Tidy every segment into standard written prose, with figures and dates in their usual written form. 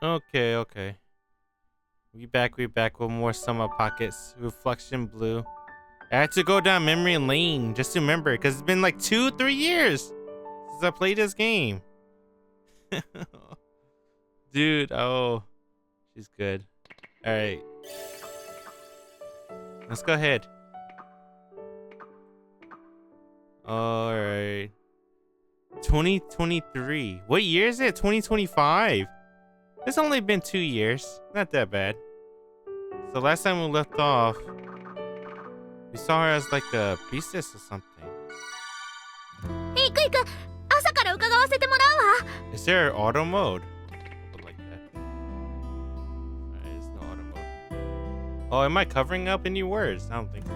Okay, okay. We back with more summer pockets. Reflection blue. I had to go down memory lane just to remember because it's been like 2-3 years since I played this game. Dude, oh, she's good. All right, let's go ahead. All right, 2023. What year is it? 2025. It's only been 2 years. Not that bad. So last time we left off, we saw her as like a priestess or something. いくいく、朝から伺わせてもらうわ。 Is there auto mode? Like that. There's no auto mode. Oh, am I covering up any words? I don't think so.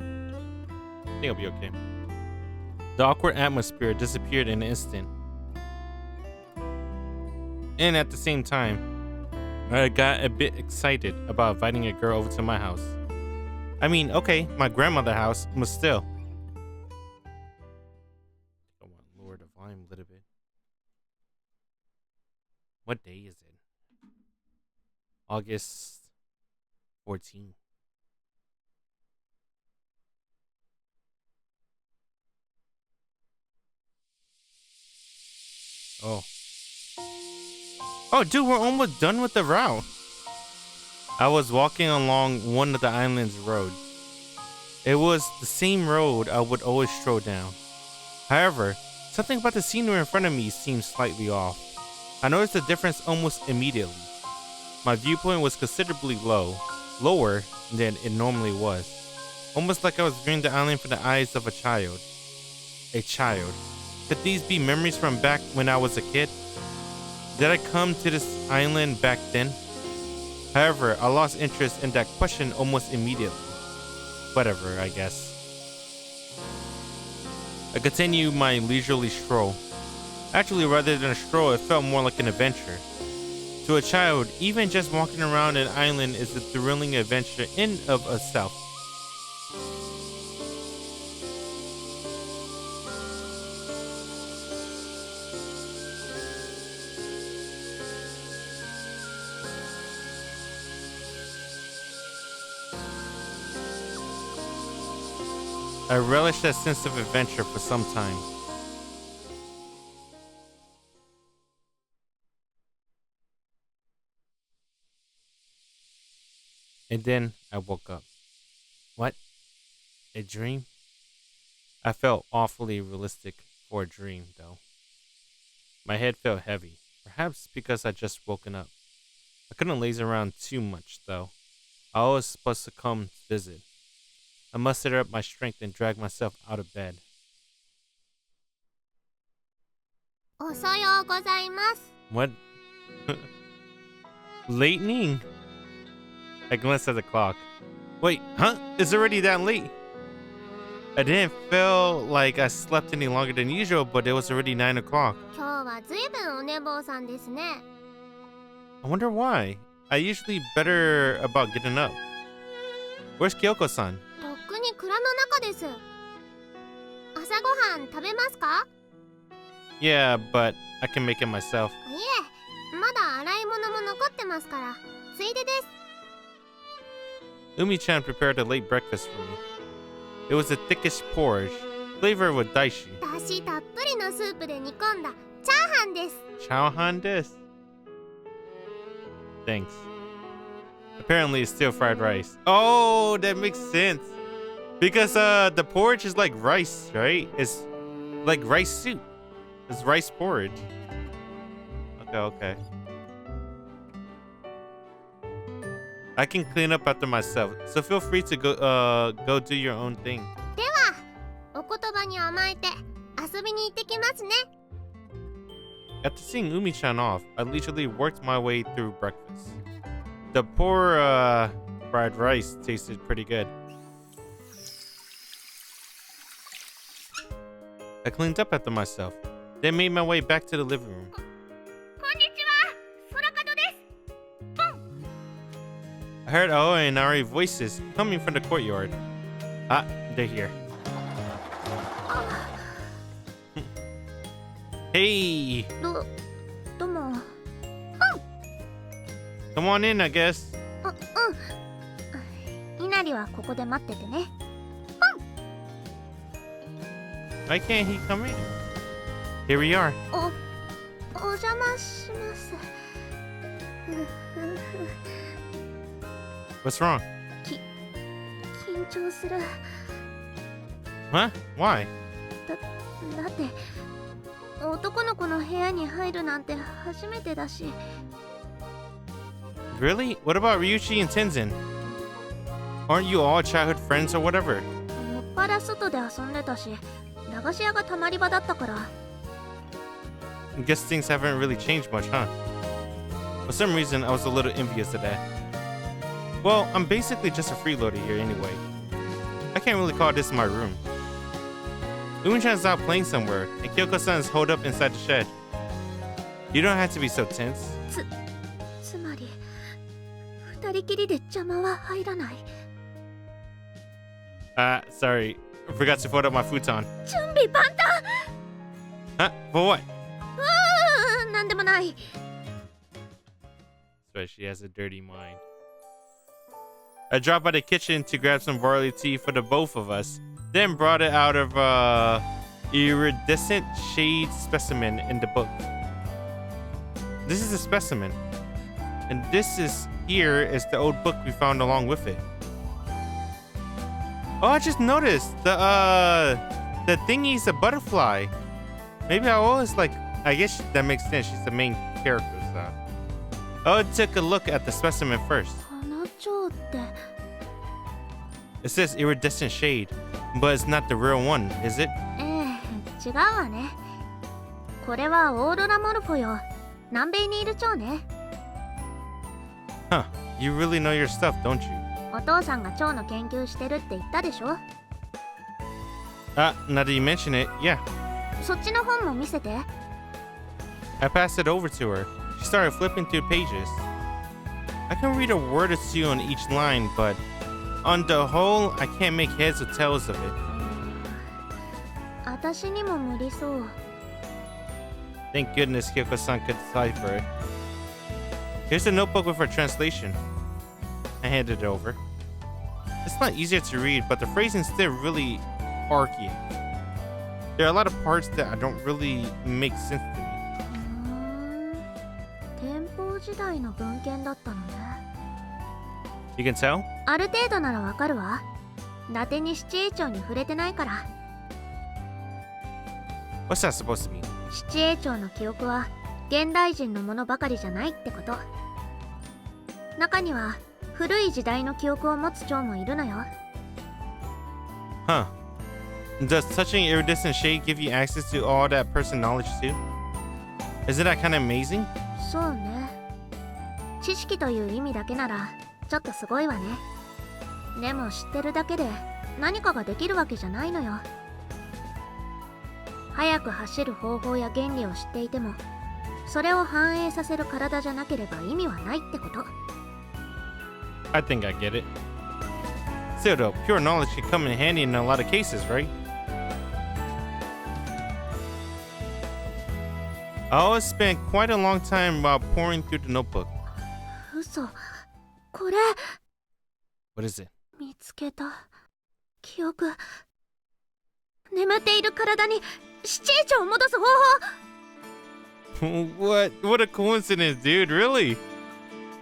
I think it'll be okay. The awkward atmosphere disappeared in an instant. And at the same time, I got a bit excited about inviting a girl over to my house. I mean, okay, my grandmother's house, but still. I want to lower the volume a little bit. What day is it? August 14th. Oh. Oh, dude, we're almost done with the route. I was walking along one of the island's roads. It was the same road I would always stroll down. However, something about the scenery in front of me seemed slightly off. I noticed the difference almost immediately. My viewpoint was considerably lower than it normally was. Almost like I was viewing the island from the eyes of a child. A child. Could these be memories from back when I was a kid? Did I come to this island back then? However, I lost interest in that question almost immediately. Whatever, I guess. I continued my leisurely stroll. Actually, rather than a stroll, it felt more like an adventure. To a child, even just walking around an island is a thrilling adventure in of itself. I relished that sense of adventure for some time. And then I woke up. What? A dream? I felt awfully realistic for a dream, though. My head felt heavy, perhaps because I'd just woken up. I couldn't laze around too much, though. I was supposed to come to visit. I mustered up my strength and dragged myself out of bed. おはようございます。 What? Lightning? I glanced at the clock. Wait, huh? It's already that late. I didn't feel like I slept any longer than usual, but it was already 9 o'clock. 今日はずいぶんお寝坊さんですね。 I wonder why. I usually better about getting up. Where's Kyoko-san? とっくに蔵の中です。朝ごはん食べますか？ Yeah, but I can make it myself. いえ、まだ洗い物も残ってますから、ついでです。 Umi-chan prepared a late breakfast for me. It was a thickish porridge, flavored with daishi. だしたっぷりのスープで煮込んだチャーハンです。 Chowhan this? Thanks. Apparently it's still fried rice. Oh, that makes sense. Because the porridge is like rice, right? It's like rice soup. It's rice porridge. Okay. I can clean up after myself, so feel free to go do your own thing. では、お言葉に甘えて遊びに行ってきますね。 After seeing Umi-chan off, I leisurely worked my way through breakfast. The poor fried rice tasted pretty good. I cleaned up after myself, then made my way back to the living room. こんにちは、Sorakadoです。ポン。 I heard Aoi and Ari voices coming from the courtyard. Ah, they're here. Hey! どうも。Come on in, I guess. 稲荷はここで待っててね。 Why can't he come in? Here we are. お邪魔します。 What's wrong? 緊張する。 Huh? Why? だって男の子の部屋に入るなんて初めてだし。 Really? What about Ryuichi and Tenzin? Aren't you all childhood friends or whatever? もっぱら外で遊んでたし、駄菓子屋がたまり場だったから。 I guess things haven't really changed much, huh? For some reason, I was a little envious of that. Well, I'm basically just a freeloader here anyway. I can't really call this my room. Umin-chan's out playing somewhere, and Kyoko-san's holed up inside the shed. You don't have to be so tense. つまり二人きりで邪魔は入らない。 Sorry. I forgot to fold up my futon. 準備万端。 Huh? For what? なんでもない。 That's right, she has a dirty mind. I dropped by the kitchen to grab some barley tea for the both of us, then brought it out of iridescent shade specimen in the book. This is a specimen, and this is here is the old book we found along with it. Oh, I just noticed the thingy's a butterfly. Maybe I always like. I guess that makes sense. She's the main character, so. Oh, take a look at the specimen first. 花蝶って。 It says iridescent shade, but it's not the real one, is it? 違うわね。これはオーロラモルフォよ。南米にいる蝶ね。 Huh. You really know your stuff, don't you? お父さんが蝶の研究してるって言ったでしょ。 Now that you mention it, yeah. そっちの本も見せて。 I passed it over to her. She started flipping through pages. I can read a word or two on each line, but on the whole, I can't make heads or tails of it. 私にも無理そう。 Thank goodness Kyoko-san could decipher it. Here's the notebook with her translation. I handed it over. It's not easier to read, but the phrasing's still really archy. There are a lot of parts that don't really make sense to me. 天保時代の文献だったのね。 You can tell? ある程度ならわかるわ。伊達に七英朝に触れてないから。 What's that supposed to mean? 七英朝の記憶は現代人のものばかりじゃないってこと。中には古い時代の記憶を持つ蝶もいるのよ。 Huh. Does touching iridescent shade give you access to all that person knowledge too? Isn't that kind of amazing? そうね。知識という意味だけならちょっとすごいわね。でも知ってるだけで何かができるわけじゃないのよ。速く走る方法や原理を知っていても、それを反映させる体じゃなければ意味はないってこと。 I think I get it. Still though, pure knowledge can come in handy in a lot of cases, right? I always spent quite a long time while pouring through the notebook. 嘘。これ What is it? 見つけた。記憶。眠っている体に七英朝を戻す方法。 What a coincidence, dude. Really?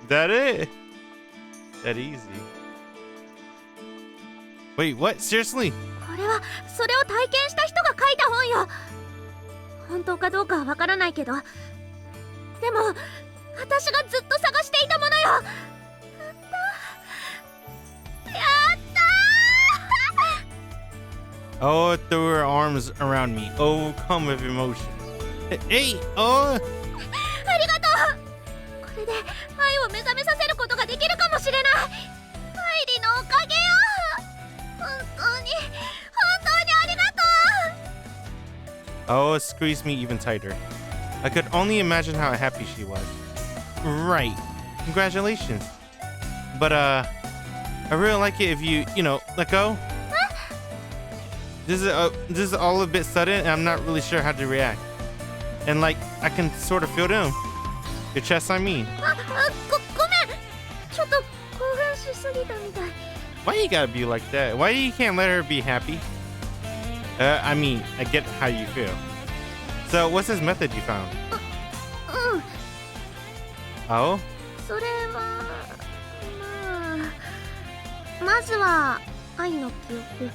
That it? That easy. Wait, what? Seriously? これはそれを体験した人が書いた本よ。本当かどうかはわからないけど、でも私がずっと探していたものよ。やったー。 Oh, threw her arms around me, overcome with emotion. Hey, oh! ありがとう。これで愛を目覚めさせることができるかもしれない。ハイリのおかげよ。本当にありがとう。 Oh, it squeezed me even tighter. I could only imagine how happy she was. Right. Congratulations. But, I really like it if you let go. This is all a bit sudden, and I'm not really sure how to react. And, like, I can sort of feel them. Your chest, I mean. ごめん。ちょっと興奮しすぎたみたい。 Why you gotta be like that? Why you can't let her be happy? I mean, I get how you feel. So, what's this method you found? うん。 Oh? それはまずは愛の記憶、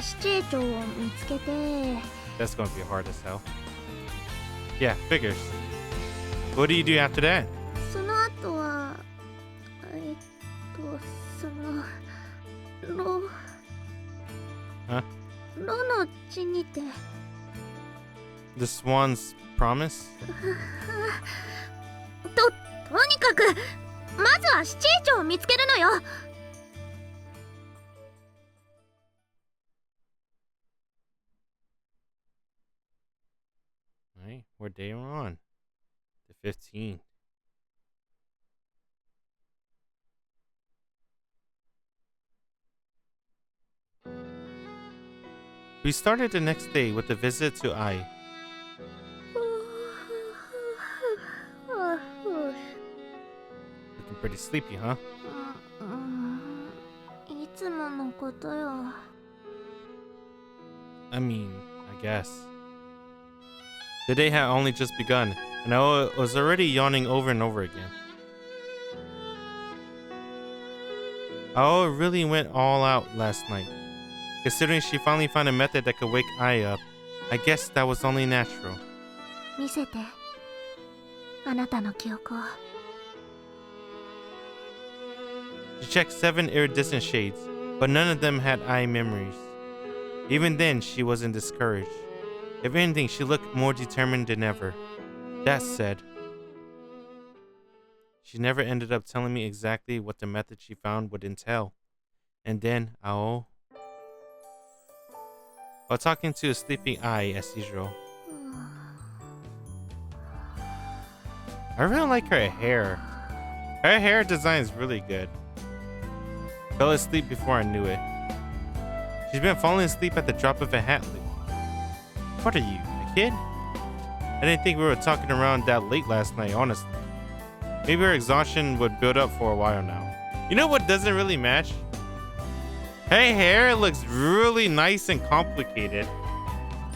七英帳を見つけて。 That's gonna be hard as hell. Yeah, figures. What do you do after that? その後はそのHuh? ロの地にて。 The swan's promise? とにかくまずは七英帳を見つけるのよ。 Alright, what day are we on? The 15th. We started the next day with a visit to Ai. Looking pretty sleepy, huh? いつものことよ。 I mean, I guess. The day had only just begun, and I was already yawning over and over again. Ao really went all out last night. Considering she finally found a method that could wake Ai up, I guess that was only natural. 見せて。あなたの記憶を。 She checked 7 iridescent shades, but none of them had Ai memories. Even then, she wasn't discouraged. If anything, she looked more determined than ever. That said, she never ended up telling me exactly what the method she found would entail. And then, Ao, while talking to a sleeping Ai as usual. I really like her hair. Her hair design is really good. Fell asleep before I knew it. She's been falling asleep at the drop of a hat lately. What are you, a kid? I didn't think we were talking around that late last night, honestly. Maybe her exhaustion would build up for a while now. You know what doesn't really match? Her hair looks really nice and complicated,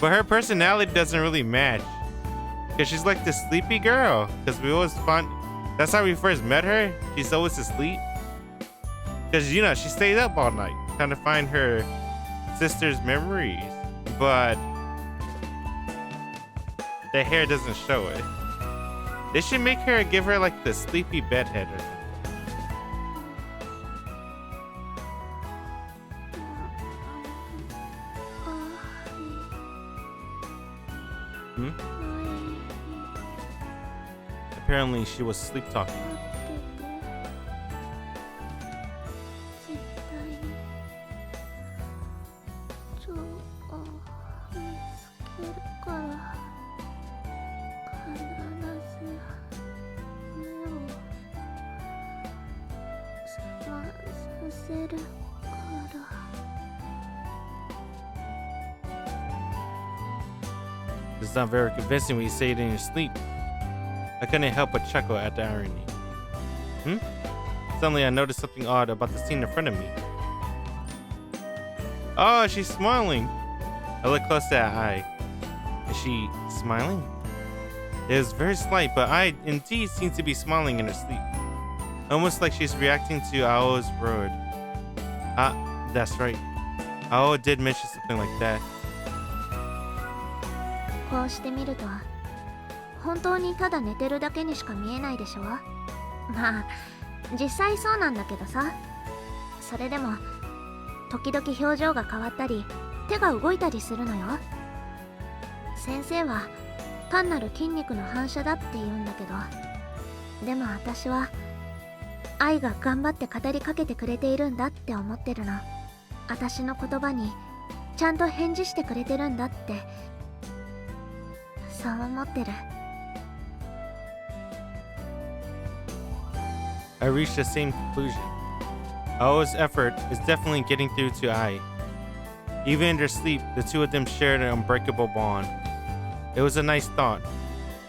but her personality doesn't really match. Because she's like this sleepy girl. Because we always find... That's how we first met her. She's always asleep. Because, you know, she stayed up all night trying to find her sister's memories. But the hair doesn't show it. They should make her, give her like the sleepy bedhead or something. Hmm? Apparently she was sleep talking. It's not very convincing when you say it in your sleep. I couldn't help but chuckle at the irony. Suddenly I noticed something odd about the scene in front of me. Oh, she's smiling. I looked close to that eye. Is she smiling? It was very slight, but I indeed seems to be smiling in her sleep. Almost like she's reacting to Ao's word. Ah, that's right. Ao did mention something like that. こうして見ると本当にただ寝てるだけにしか見えないでしょ。まあ実際そうなんだけどさ。それでも時々表情が変わったり手が動いたりするのよ。先生は単なる筋肉の反射だって言うんだけど、でも私は愛が頑張って語りかけてくれているんだって思ってるの。私の言葉にちゃんと返事してくれてるんだって、そう思ってる。 I reached the same conclusion. Ao's effort is definitely getting through to Ai. Even in their sleep, the two of them shared an unbreakable bond. It was a nice thought.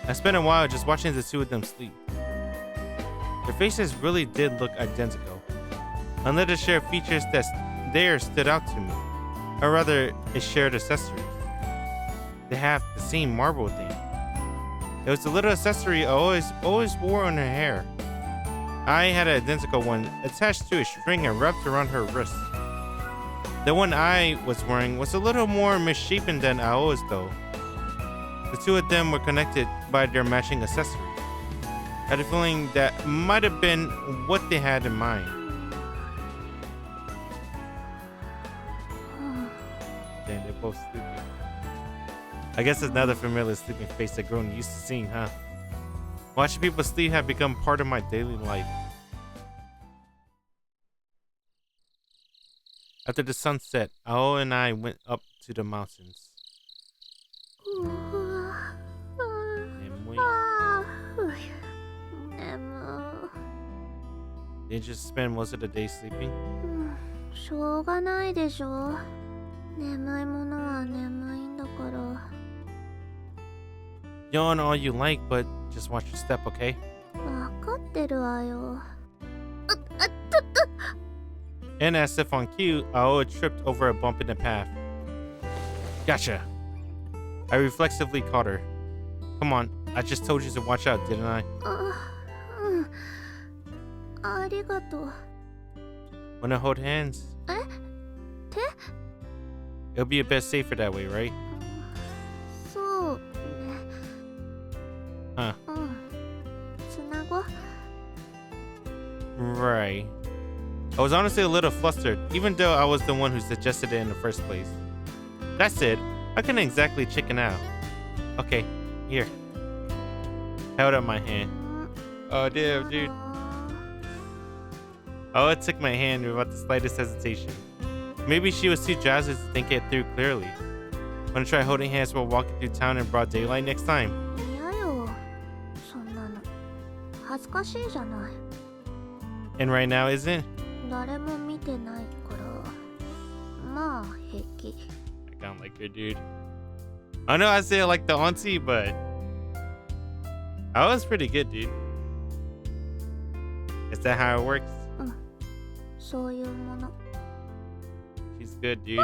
I spent a while just watching the two of them sleep. Their faces really did look identical. Unless a share of features that there stood out to me, or rather, a shared accessories. They have the same marble thing. It was the little accessory I always wore on her hair. I had an identical one attached to a string and wrapped around her wrist. The one I was wearing was a little more misshapen than Ao's though. The two of them were connected by their matching accessories. I had a feeling that might have been what they had in mind. Damn, they're both sleeping. I guess it's another familiar sleeping face I've grown used to seeing, huh? Watching people sleep have become part of my daily life. After the sun set, Ao and I went up to the mountains. Did you just spend most of the day sleeping? しょうがないでしょ。眠いものは眠いんだから。Yawn all you like, but just watch your step, okay? わかってるわよ。And as if on cue, Ao tripped over a bump in the path. Gotcha. I reflexively caught her. Come on, I just told you to watch out, didn't I? ありがとう。Wanna hold hands? 手？ It'll be a bit safer that way, right? そうね。Huh. つなご。 Right. I was honestly a little flustered, even though I was the one who suggested it in the first place. That said, I couldn't exactly chicken out. Okay, here. Held up my hand. Oh damn, dude. Oh, it took my hand without the slightest hesitation. Maybe she was too jazzed to think it through clearly. Wanna try holding hands while walking through town in broad daylight next time? 嫌よ。そんなの。恥ずかしいじゃない。 And right now isn't? 誰も見てないから。まあ平気。I kinda like her, dude. I know I say it like the auntie, but I was pretty good, dude. Is that how it works? そういうもの。 She's good, dude.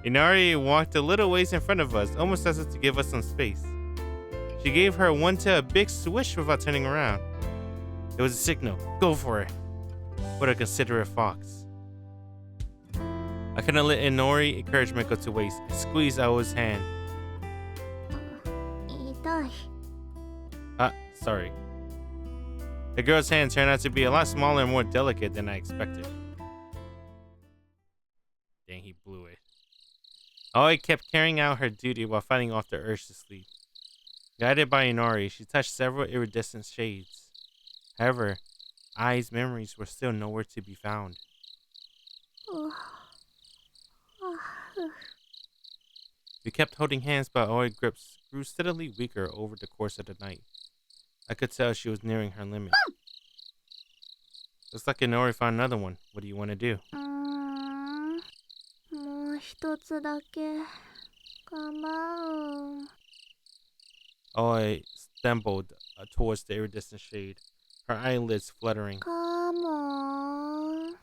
Inari walked a little ways in front of us, almost as if to give us some space. She gave her one tail a big swish without turning around. It was a signal. Go for it. What a considerate fox. I couldn't let Inori encouragement go to waste and squeezed Ao's hand. 痛い。 Sorry. The girl's hand turned out to be a lot smaller and more delicate than I expected. Dang, he blew it. Aoi kept carrying out her duty while fighting off the urge to sleep. Guided by Inori, she touched several iridescent shades. However, Ai's memories were still nowhere to be found. We kept holding hands, but Aoi's grips grew steadily weaker over the course of the night. I could tell she was nearing her limit. Looks like Inori found another one. What do you want to do? もう一つだけ。構う。 Aoi stumbled towards the iridescent shade, her eyelids fluttering. Come on.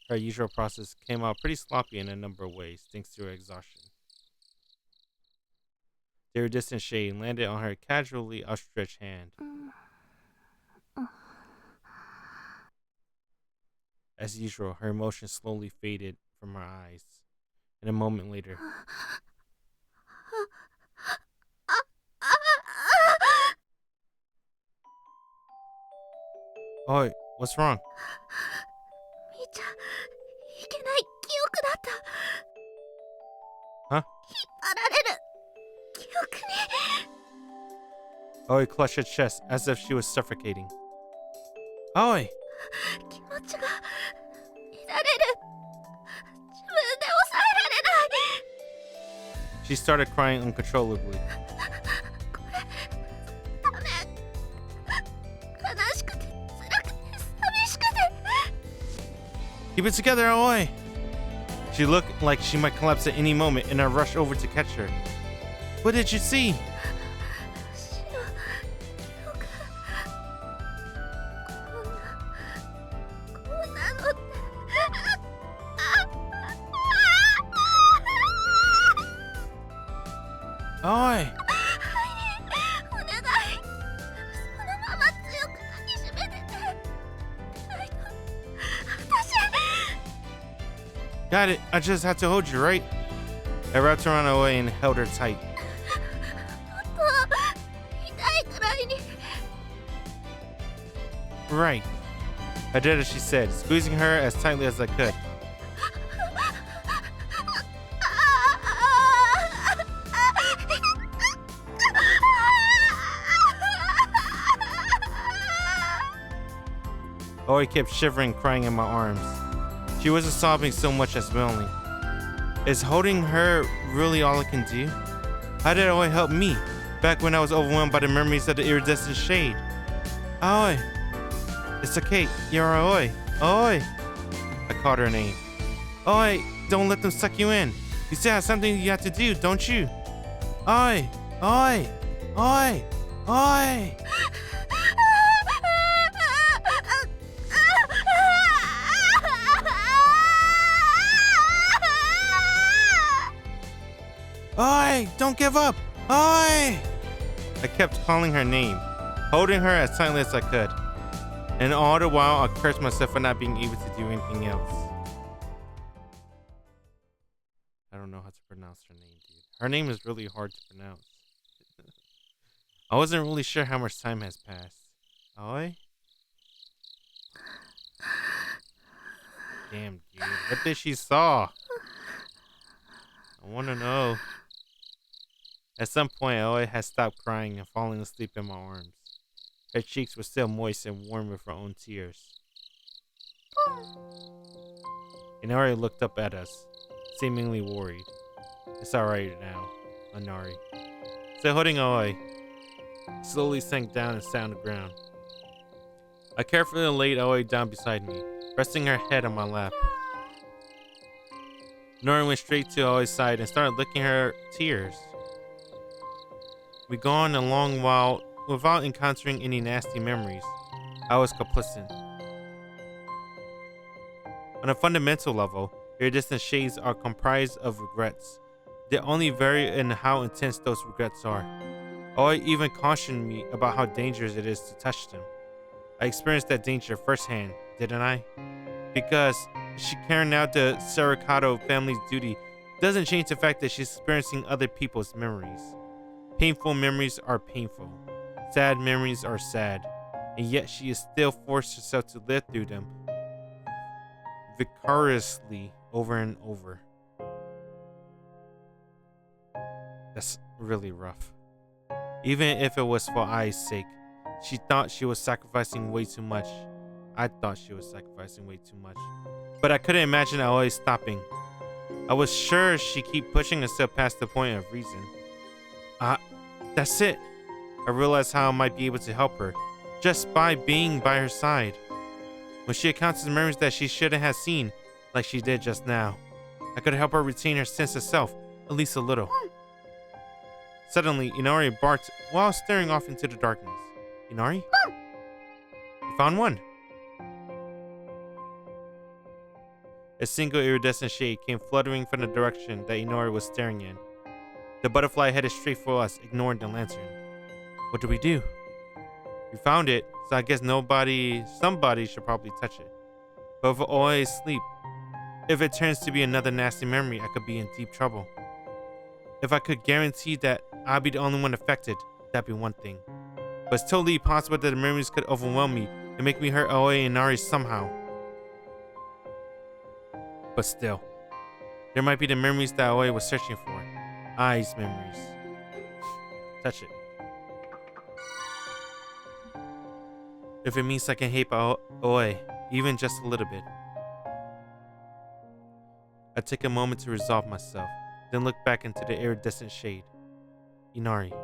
Her usual process came out pretty sloppy in a number of ways, thanks to her exhaustion. The iridescent shade landed on her casually outstretched hand. As usual, her emotion slowly faded from her eyes. And a moment later, Oi, what's wrong? 見ちゃいけない記憶だった。 Huh? 引っ張られる記憶に。 Oi clutched her chest as if she was suffocating. Oi! 気持ちが乱れる。自分で抑えられない。 She started crying uncontrollably. これダメ。悲しくて辛くて寂しくて。 Keep it together, Oi! She looked like she might collapse at any moment, and I rushed over to catch her. What did you see? Got it. I just had to hold you, right? I wrapped around Aoi and held her tight. 痛いくらいに Right. I did as she said, squeezing her as tightly as I could. Aoi kept shivering, crying in my arms. She wasn't sobbing so much as wailing. Is holding her really all I can do? How did Aoi help me, back when I was overwhelmed by the memories of the iridescent shade? Aoi. It's okay, you're Aoi. Aoi. I called her name. Aoi, don't let them suck you in. You still have something you have to do, don't you? Aoi. Aoi. Aoi. Aoi. Oi! Don't give up! Oi! I kept calling her name, holding her as tightly as I could. And all the while, I cursed myself for not being able to do anything else. I don't know how to pronounce her name, dude. Her name is really hard to pronounce. I wasn't really sure how much time has passed. Oi? Damn, dude. What did she saw? I want to know. At some point, Aoi had stopped crying and falling asleep in my arms. Her cheeks were still moist and warm with her own tears. Inari looked up at us, seemingly worried. It's alright now, Inari. Still holding Aoi, slowly sank down and sat on the ground. I carefully laid Aoi down beside me, resting her head on my lap. Inari went straight to Aoi's side and started licking her tears. We gone a long while without encountering any nasty memories. I was complicit. On a fundamental level, iridescent shades are comprised of regrets. They only vary in how intense those regrets are. Aoi even cautioned me about how dangerous it is to touch them. I experienced that danger firsthand, didn't I? Because she carrying out the Sorakado family's duty doesn't change the fact that she's experiencing other people's memories. Painful memories are painful. Sad memories are sad. And yet she is still forced herself to live through them vicariously over and over. That's really rough. Even if it was for Ai's sake, she thought she was sacrificing way too much. I thought she was sacrificing way too much. But I couldn't imagine Aoi stopping. I was sure she'd keep pushing herself past the point of reason. That's it. I realized how I might be able to help her, just by being by her side. When she encounters memories that she shouldn't have seen, like she did just now, I could help her retain her sense of self, at least a little. Suddenly, Inari barked while staring off into the darkness. Inari? You found one. A single iridescent shade came fluttering from the direction that Inari was staring in. The butterfly headed straight for us, ignoring the lantern. What do we do? We found it, so I guess somebody should probably touch it. But if Aoi is asleep, if it turns to be another nasty memory, I could be in deep trouble. If I could guarantee that I'll be the only one affected, that'd be one thing. But it's totally possible that the memories could overwhelm me and make me hurt Aoi and Nari somehow. But still, there might be the memories that Aoi was searching for. Ai's memories. Touch it. If it means I can hate Aoi, even just a little bit. I take a moment to resolve myself, then look back into the iridescent shade. Inari.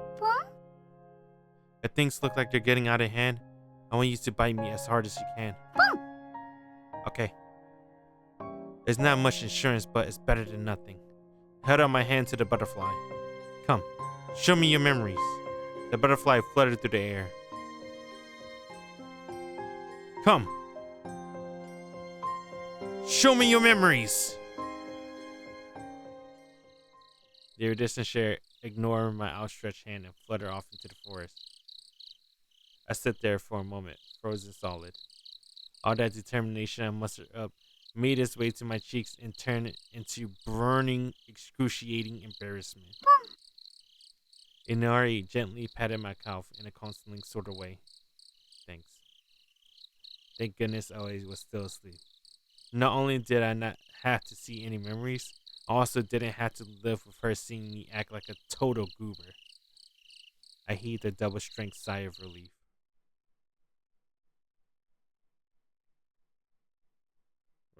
If things look like they're getting out of hand, I want you to bite me as hard as you can. Okay. There's not much insurance, but it's better than nothing. I held out my hand to the butterfly. Come, show me your memories. The butterfly fluttered through the air. Come. Show me your memories. The iridescent shade ignored my outstretched hand and fluttered off into the forest. I sat there for a moment, frozen solid. All that determination I mustered up made its way to my cheeks and turned into burning, excruciating embarrassment. Inari gently patted my calf in a consoling sort of way. Thanks. Thank goodness Aoi was still asleep. Not only did I not have to see any memories, I also didn't have to live with her seeing me act like a total goober. I heaved a double-strength sigh of relief.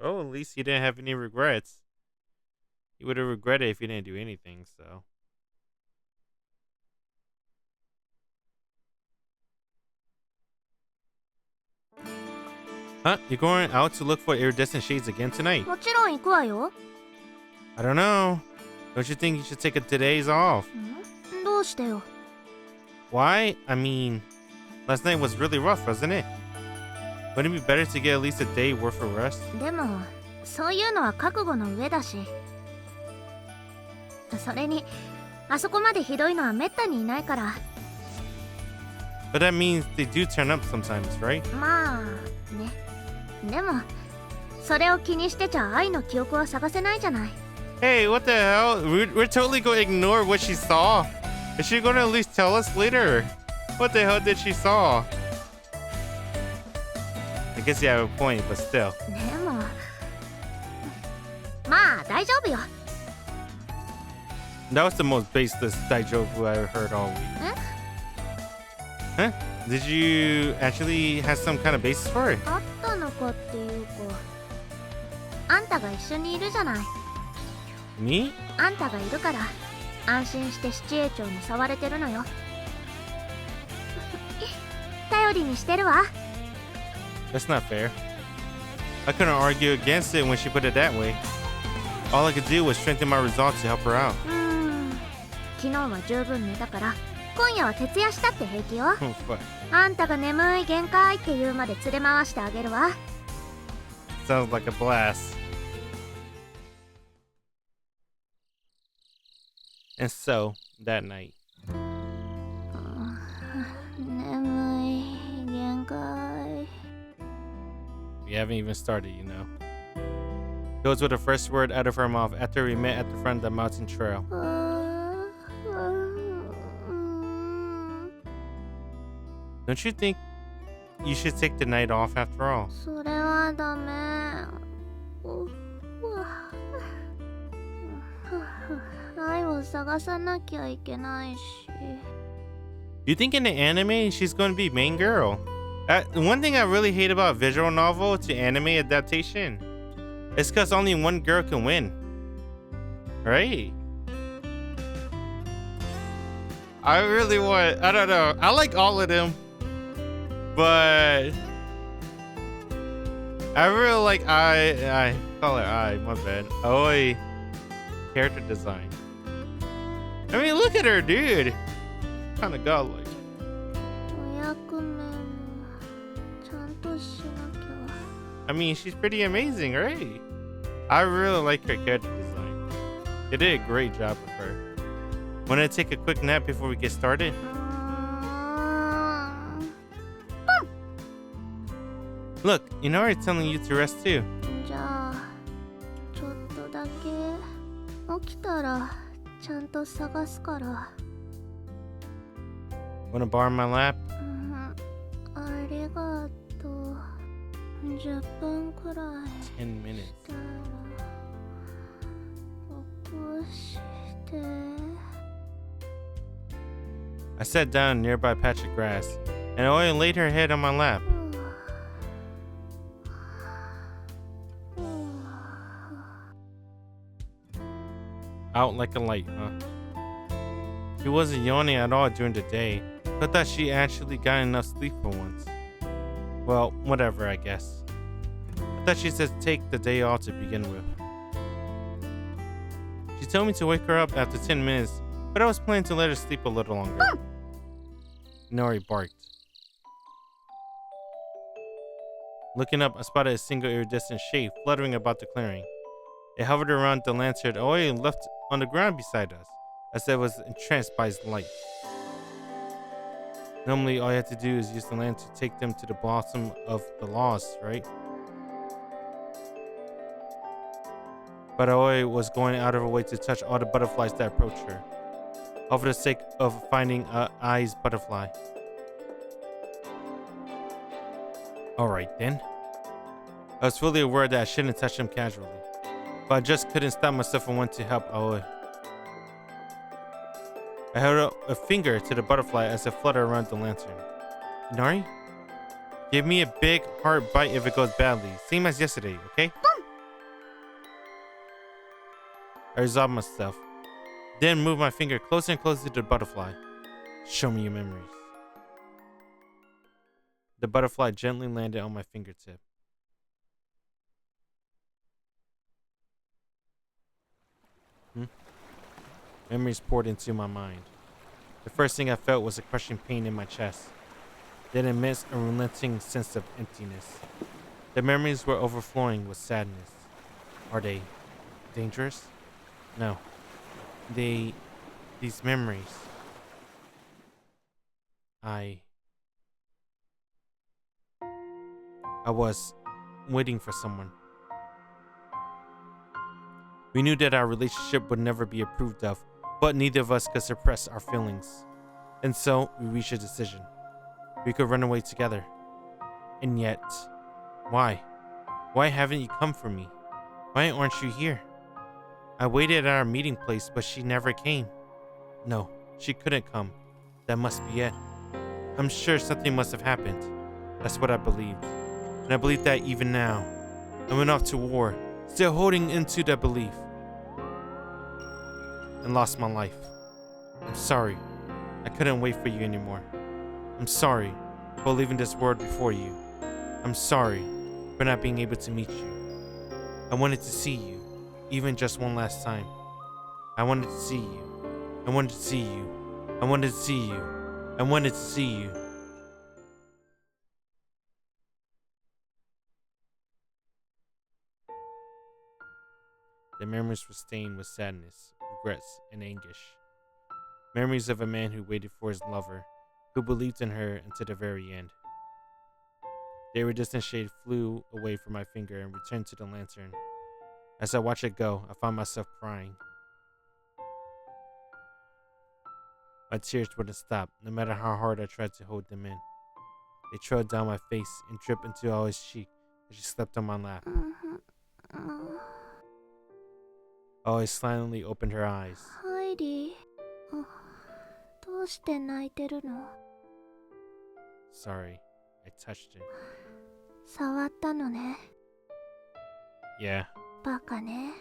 Well, at least he didn't have any regrets. He would have regretted if he didn't do anything, so. Huh? You're going out to look for iridescent shades again tonight? もちろん行くわよ。 I don't know. Don't you think you should take a today's off? どうしてよ。 Why? I mean, last night was really rough, wasn't it? Wouldn't it be better to get at least a day worth of rest? でも、そういうのは覚悟の上だし。それに、あそこまでひどいのはめったにいないから。 But that means they do turn up sometimes, right? まあ、ね。でも、それを気にしてちゃ愛の記憶は探せないじゃない。 Hey, what the hell? We're totally going to ignore what she saw. Is she going to at least tell us later? What the hell did she saw? I guess you have a point, but still. でも、まあ大丈夫よ。 That was the most baseless daijobu I heard all week. Huh? Did you actually have some kind of basis for it? あったのかっていうか、あんたが一緒にいるじゃない。 Me? あんたがいるから安心して七栄長に触れてるのよ。頼りにしてるわ。 That's not fair. I couldn't argue against it when she put it that way. All I could do was strengthen my resolve to help her out. 昨日は十分寝たから今夜は徹夜したって平気よ。 Oh, fuck. あんたが眠い限界って言うまで連れ回してあげるわ。 Sounds like a blast. And so, that night. 眠い限界。 We haven't even started, you know. Those were the first word out of her mouth after we met at the front of the mountain trail. Don't you think you should take the night off after all? それはダメ。愛を探さなきゃいけないし。 You think in the anime she's going to be main girl? One thing I really hate about visual novel to anime adaptation is because only one girl can win. Right? I really want, I don't know. I like all of them. But I really like I call her my bad. Aoi character design. I mean, look at her, dude. Kind of godlike. お役目もちゃんとしなきゃ。 I mean, she's pretty amazing, right? I really like her character design. They did a great job with her. Want to take a quick nap before we get started? Look, Inari's telling you to rest too. じゃあちょっとだけ起きたらちゃんと探すから。 Wanna borrow my lap? ありがとう。10分くらい 10 minutes. したら起こして。 I sat down in a nearby patch of grass, and Aoi laid her head on my lap. Out like a light, huh? She wasn't yawning at all during the day. I thought she actually got enough sleep for once. Well, whatever, I guess. I thought she said take the day off to begin with. She told me to wake her up after 10 minutes, but I was planning to let her sleep a little longer. Nori barked. Looking up, I spotted a single iridescent shade fluttering about the clearing. It hovered around the lantern Aoi left on the ground beside us, as it was entranced by its light. Normally, all you have to do is use the lantern to take them to the blossom of the lost, right? but Aoi was going out of her way to touch all the butterflies that approached her, all for the sake of finding Ai's butterfly. Alright then. I was fully aware that I shouldn't touch him casually, but I just couldn't stop myself from wanting to help Aoi. I held up a finger to the butterfly as it fluttered around the lantern. Nari? Give me a big hard bite if it goes badly, same as yesterday, okay? I resolved myself, then moved my finger closer and closer to the butterfly. Show me your memories. The butterfly gently landed on my fingertip. Memories poured into my mind. The first thing I felt was a crushing pain in my chest, then an immense and relenting sense of emptiness. The memories were overflowing with sadness. Are they dangerous? No. These memories. I was waiting for someone. We knew that our relationship would never be approved of, but neither of us could suppress our feelings. And so we reached a decision. We could run away together. And yet, why? Why haven't you come for me? Why aren't you here? I waited at our meeting place, but she never came. No, she couldn't come. That must be it. I'm sure something must have happened. That's what I believed. And I believe that even now. I went off to war, still holding into that belief. And lost my life. I'm sorry. I couldn't wait for you anymore. I'm sorry for leaving this world before you. I'm sorry for not being able to meet you. I wanted to see you, even just one last time. I wanted to see you. I wanted to see you. I wanted to see you. I wanted to see you. The memories were stained with sadness, regrets, and anguish. Memories of a man who waited for his lover, who believed in her until the very end. The iridescent shade flew away from my finger and returned to the lantern. As I watched it go, I found myself crying. My tears wouldn't stop, no matter how hard I tried to hold them in. They trailed down my face and dripped into Aoi's cheek as she slept on my lap. Aoi silently opened her eyes. Hairi, どうして泣いてるの? Sorry, I touched it. 触ったのね。Yeah. バカね。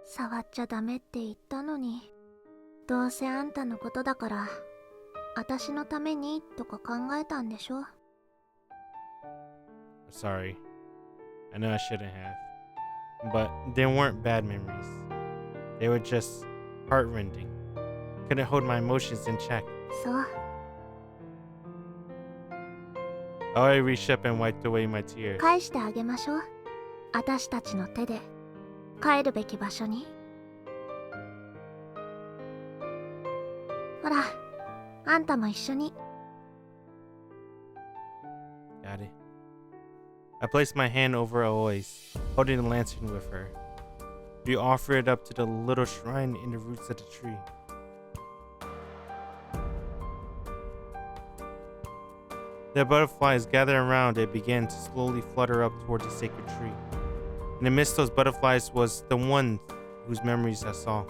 触っちゃダメって言ったのに。どうせあんたのことだから、私のためにとか考えたんでしょ? Sorry. I know I shouldn't have. But they weren't bad memories. They were just heartrending. Couldn't hold my emotions in check. そう。Aoi reached up and wiped away my tears. 返してあげましょう。私たちの手で帰るべき場所に。ほら、あんたも一緒に。Got it. I placed my hand over Aoi's, holding the lantern with her. We offered it up to the little shrine in the roots of the tree. The butterflies gathered around it began to slowly flutter up toward the sacred tree. In the midst of those butterflies was the one whose memories I saw.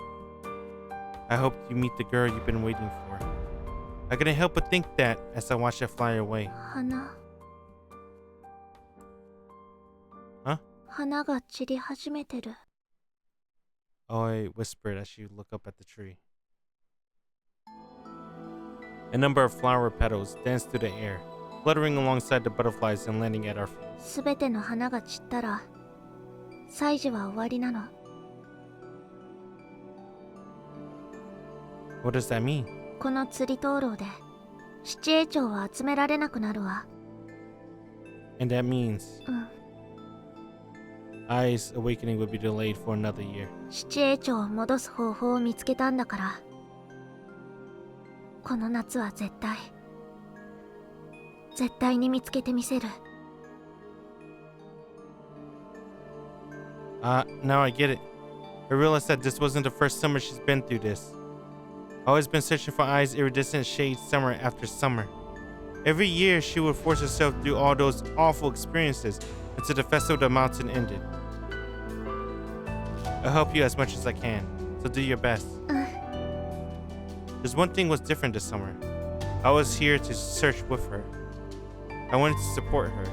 I hoped you meet the girl you've been waiting for. I couldn't help but think that as I watched it fly away. 花。Huh? 花が散り始めてる。Aoi whispered as she looked up at the tree. A number of flower petals danced through the air, fluttering alongside the butterflies and landing at our feet. すべての花が散ったら、祭事は終わりなの。What does that mean? この釣り灯籠で、七栄鳥は集められなくなるわ。And that means うん。Ai's awakening would be delayed for another year. 七栄鳥を戻す方法を見つけたんだから、この夏は絶対に見つけてみせる。Now I get it. I realized that this wasn't the first summer she's been through this. I've always been searching for Ai's iridescent shade summer after summer. Every year, she would force herself through all those awful experiences until the festival of the mountain ended. I'll help you as much as I can, so do your best. There's one thing was different this summer. I was here to search with her. I wanted to support her.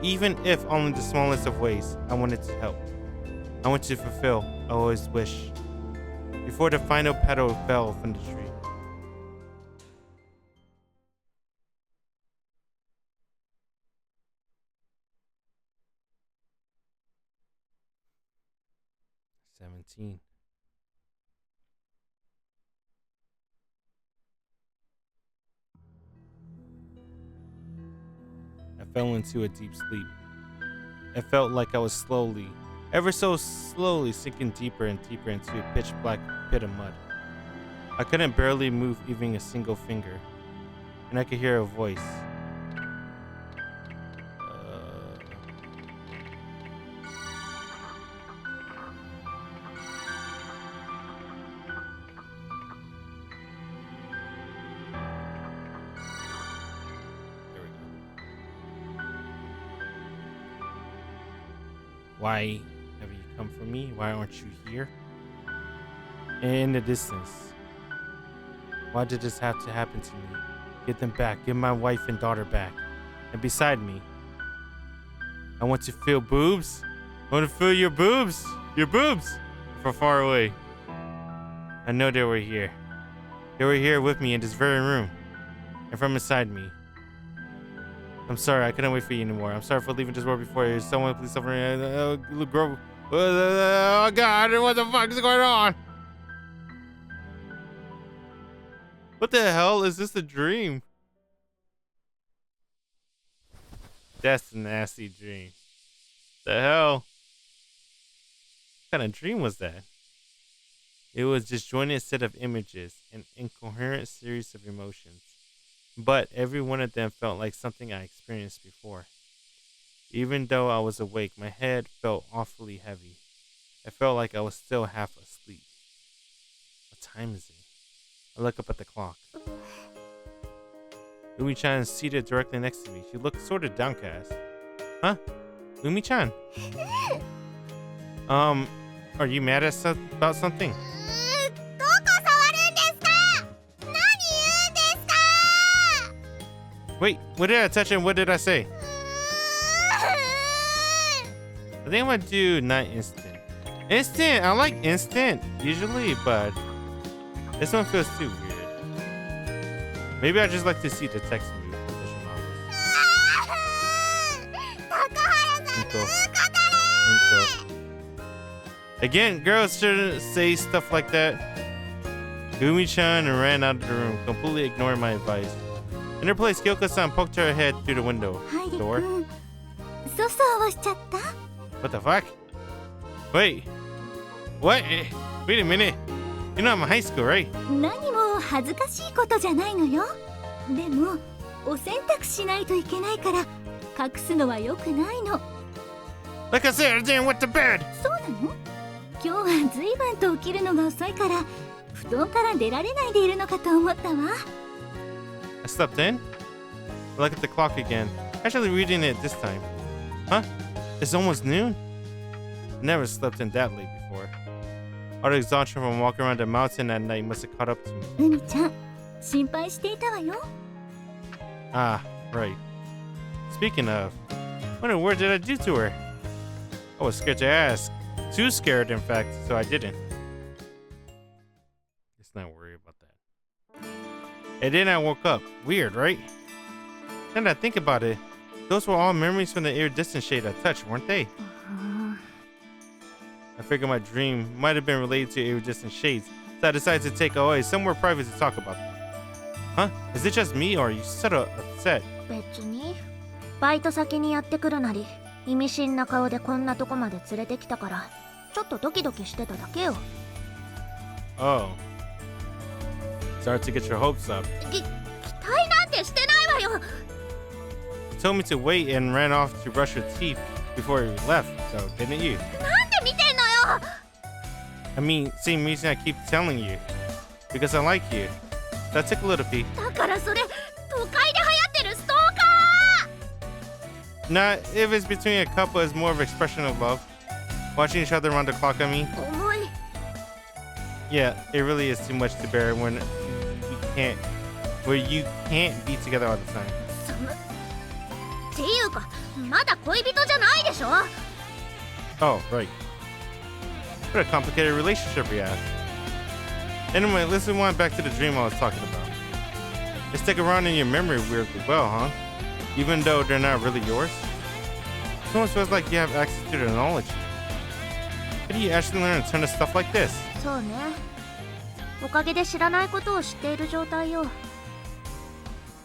Even if only the smallest of ways, I wanted to help. I wanted to fulfill I always wish. Before the final petal fell from the tree. I fell into a deep sleep. It felt like I was slowly, ever so slowly, sinking deeper and deeper into a pitch black pit of mud. I couldn't barely move even a single finger, and I could hear a voice. Why have you come for me? Why aren't you here? In the distance. Why did this have to happen to me? Get them back. Get my wife and daughter back. And beside me. I want to feel boobs. I want to feel your boobs. Your boobs. From far away. I know they were here. They were here with me in this very room. And from inside me. I'm sorry, I couldn't wait for you anymore. I'm sorry for leaving this world before you. Someone please stop me. Oh God, what the fuck is going on? What the hell? Is this a dream? That's a nasty dream. The hell? What kind of dream was that? It was a disjointed set of images, an incoherent series of emotions. But every one of them felt like something I experienced before. Even though I was awake, my head felt awfully heavy. I felt like I was still half asleep. What time is it? I look up at the clock. Lumi-chan is seated directly next to me. She looks sort of downcast. Huh? Lumi-chan? Are you mad at about something? Wait, what did I touch and what did I say? I think I'm gonna do not instant. Instant! I like instant usually, but this one feels too weird. Maybe I just like to see the text move for visual novels. Again, girls shouldn't say stuff like that. Gumi-chan ran out of the room, completely ignoring my advice. In her place, Kyoko-san poked her head through the window door. What the fuck? Wait. What? Wait a minute. You know I'm in high school, right? Like I said, I didn't went to bed. I slept in? I look at the clock again. Actually reading it this time. Huh? It's almost noon? I never slept in that late before. All the exhaustion from walking around the mountain at night must have caught up to me. Ah, right. Speaking of, what in the world did I do to her? I was scared to ask. Too scared, in fact, so I didn't. Let's not worry about that. And then I woke up. Weird, right? Now that I think about it, those were all memories from the iridescent shade I touched, weren't they? I figured my dream might have been related to iridescent shades, so I decided to take away somewhere private to talk about them. Huh? Is it just me or are you sort of upset? 別にバイト先にやってくるなり意味深な顔でこんなとこまで連れてきたからちょっとドキドキしてただけよ。 Oh. Sorry to get your hopes up. 期待なんてしてないわよ。 You told me to wait and ran off to brush your teeth before you left, so didn't you? なんで見てんのよ。I mean, same reason I keep telling you. Because I like you. So I took a little peek. だからそれ都会で流行ってるストーカ Nah, if it's between a couple, it's more of an expression of love. Watching each other around the clock, I mean. ー。重い。 Yeah, it really is too much to bear when you can't be together all the time. 寒っていうかまだ恋人じゃないでしょ。 Oh, right. What a complicated relationship we have. Anyway, let's rewind back to the dream I was talking about. They stick around in your memory weirdly well, huh? Even though they're not really yours? It almost feels like you have access to their knowledge. How do you actually learn a ton of stuff like this? そうね。おかげで知らないことを知っている状態よ。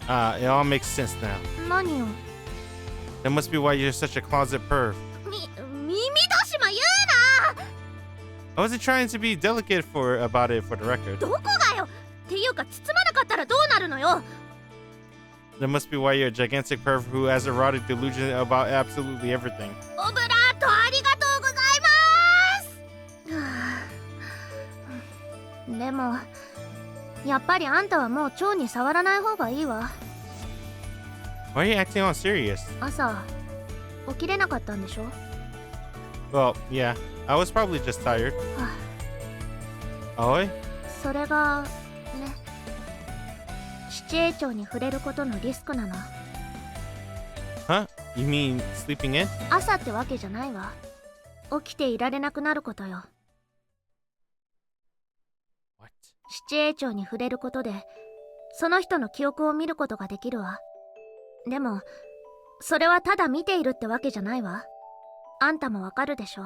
It all makes sense now. 何を？ That must be why you're such a closet perv. 耳戸島言うな。 I wasn't trying to be delicate about it for the record. どこがよ。っていうか包まなかったらどうなるのよ。 That must be why you're a gigantic perv who has erotic delusion about absolutely everything. オブラートありがとうございます。はあ、でもやっぱりあんたはもう蝶に触らない方がいいわ。 Why are you acting all serious? 朝起きれなかったんでしょ。 Well, yeah. I was probably just tired. は Aoi? あ、それがね、七英蝶に触れることのリスクなの。 Huh? You mean sleeping in? 朝ってわけじゃないわ。起きていられなくなることよ。 What? 七英蝶に触れることでその人の記憶を見ることができるわ。でもそれはただ見ているってわけじゃないわ。あんたもわかるでしょ。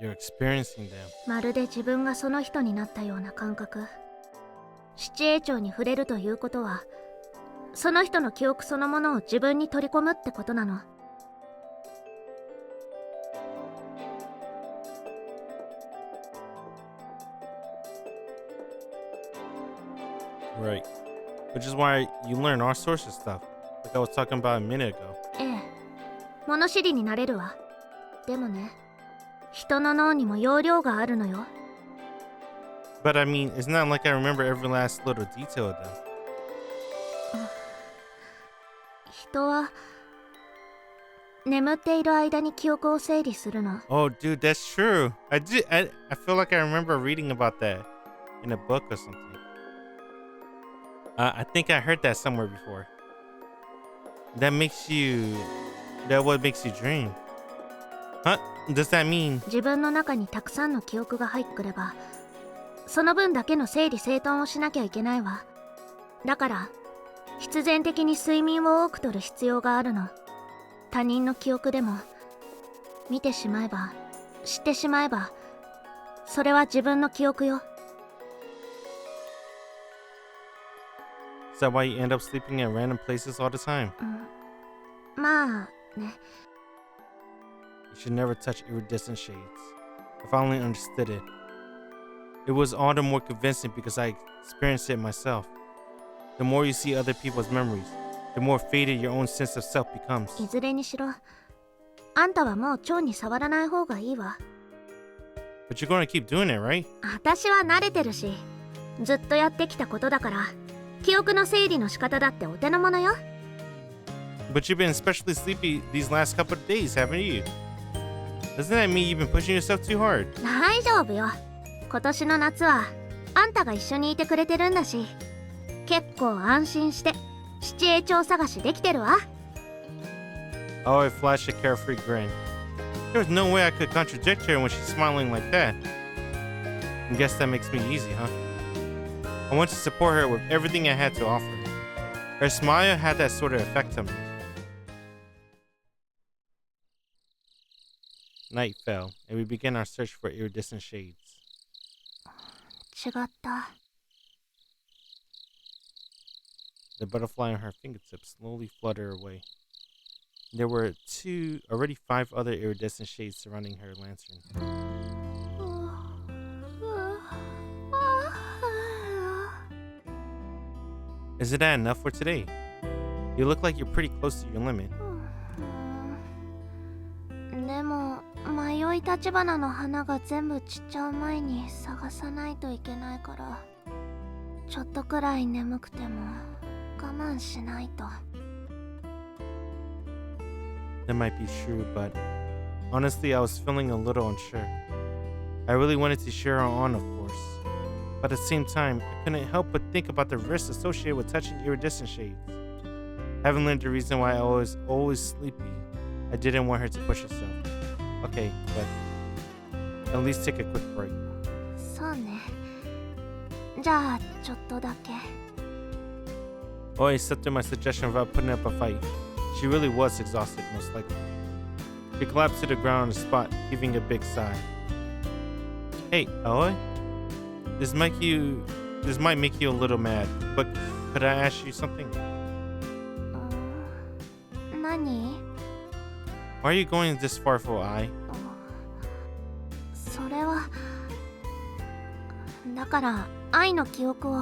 You're experiencing them. まるで自分がその人になったような感覚。七英蝶に触れるということはその人の記憶そのものを自分に取り込むってことなの。 Right. Which is why you learn all sorts of stuff. Like I was talking about a minute ago. ええ、物知りになれるわ。でもね、人の脳にも容量があるのよ。 But I mean, it's not like I remember every last little detail of them. 人は眠っている間に記憶を整理するの。 Oh, dude, that's true. I feel like I remember reading about that in a book or something. I think I heard that somewhere before. That what makes you dream. Huh? Does that mean? 自分の中にたくさんの記憶が入ってくればその分だけの整理整頓をしなきゃいけないわ。だから必然的に睡眠を多くとる必要があるの。他人の記憶でも見てしまえば知ってしまえばそれは自分の記憶よ。 Is that why you end up sleeping at random places all the time? まあね。 You should never touch iridescent shades. I finally understood it. It was all the more convincing because I experienced it myself. The more you see other people's memories, the more faded your own sense of self becomes. いずれにしろあんたはもう蝶に触らない方がいいわ。 But you're gonna keep doing it, right? 私は慣れてるしずっとやってきたことだから記憶の整理の仕方だってお手の物よ。 But you've been especially sleepy these last couple of days, haven't you? Doesn't that mean you've been pushing yourself too hard? 大丈夫よ。今年の夏はあんたが一緒にいてくれてるんだし結構安心して七英鳥探しできてるわ。 Oh, it flashed a carefree grin. There was no way I could contradict her when she's smiling like that. I guess that makes me easy, huh? I want to support her with everything I had to offer. Her smile had that sort of effect on me. Night fell, and we began our search for iridescent shades. 違った。 The butterfly on her fingertips slowly fluttered away. There were already 5 other iridescent shades surrounding her lantern. Is that enough for today? You look like you're pretty close to your limit. でも迷いい立花の花が全部散っちゃう前に探さないといけないから、ちょっとくらい眠くても我慢しないと。 That might be true, but honestly, I was feeling a little unsure. I really wanted to cheer her on, of course. But at the same time, I couldn't help but think about the risks associated with touching iridescent shades. Having learned the reason why I was always sleepy, I didn't want her to push herself. Okay, but at least take a quick break. そうね。じゃあちょっとだけ。 Oi accepted my suggestion without putting up a fight. She really was exhausted, most likely. She collapsed to the ground on the spot, heaving a big sigh. Hey, Aoi? This might make you a little mad, but could I ask you something? 何？ Why are you going this far for Ai? それはだから愛の記憶を。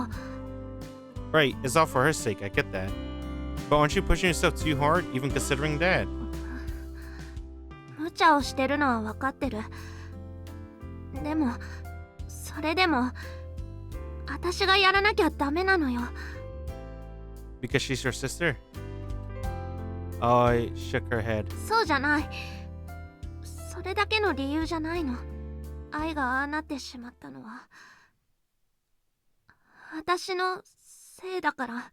Right, it's all for her sake, I get that. But aren't you pushing yourself too hard, even considering Dad? 無茶をしてるのは分かってる。でもそれでも私がやらなきゃダメなのよ。 Because she's your sister? Ai shook her head. そうじゃない。それだけの理由じゃないの。愛がああなってしまったのは私のせいだから。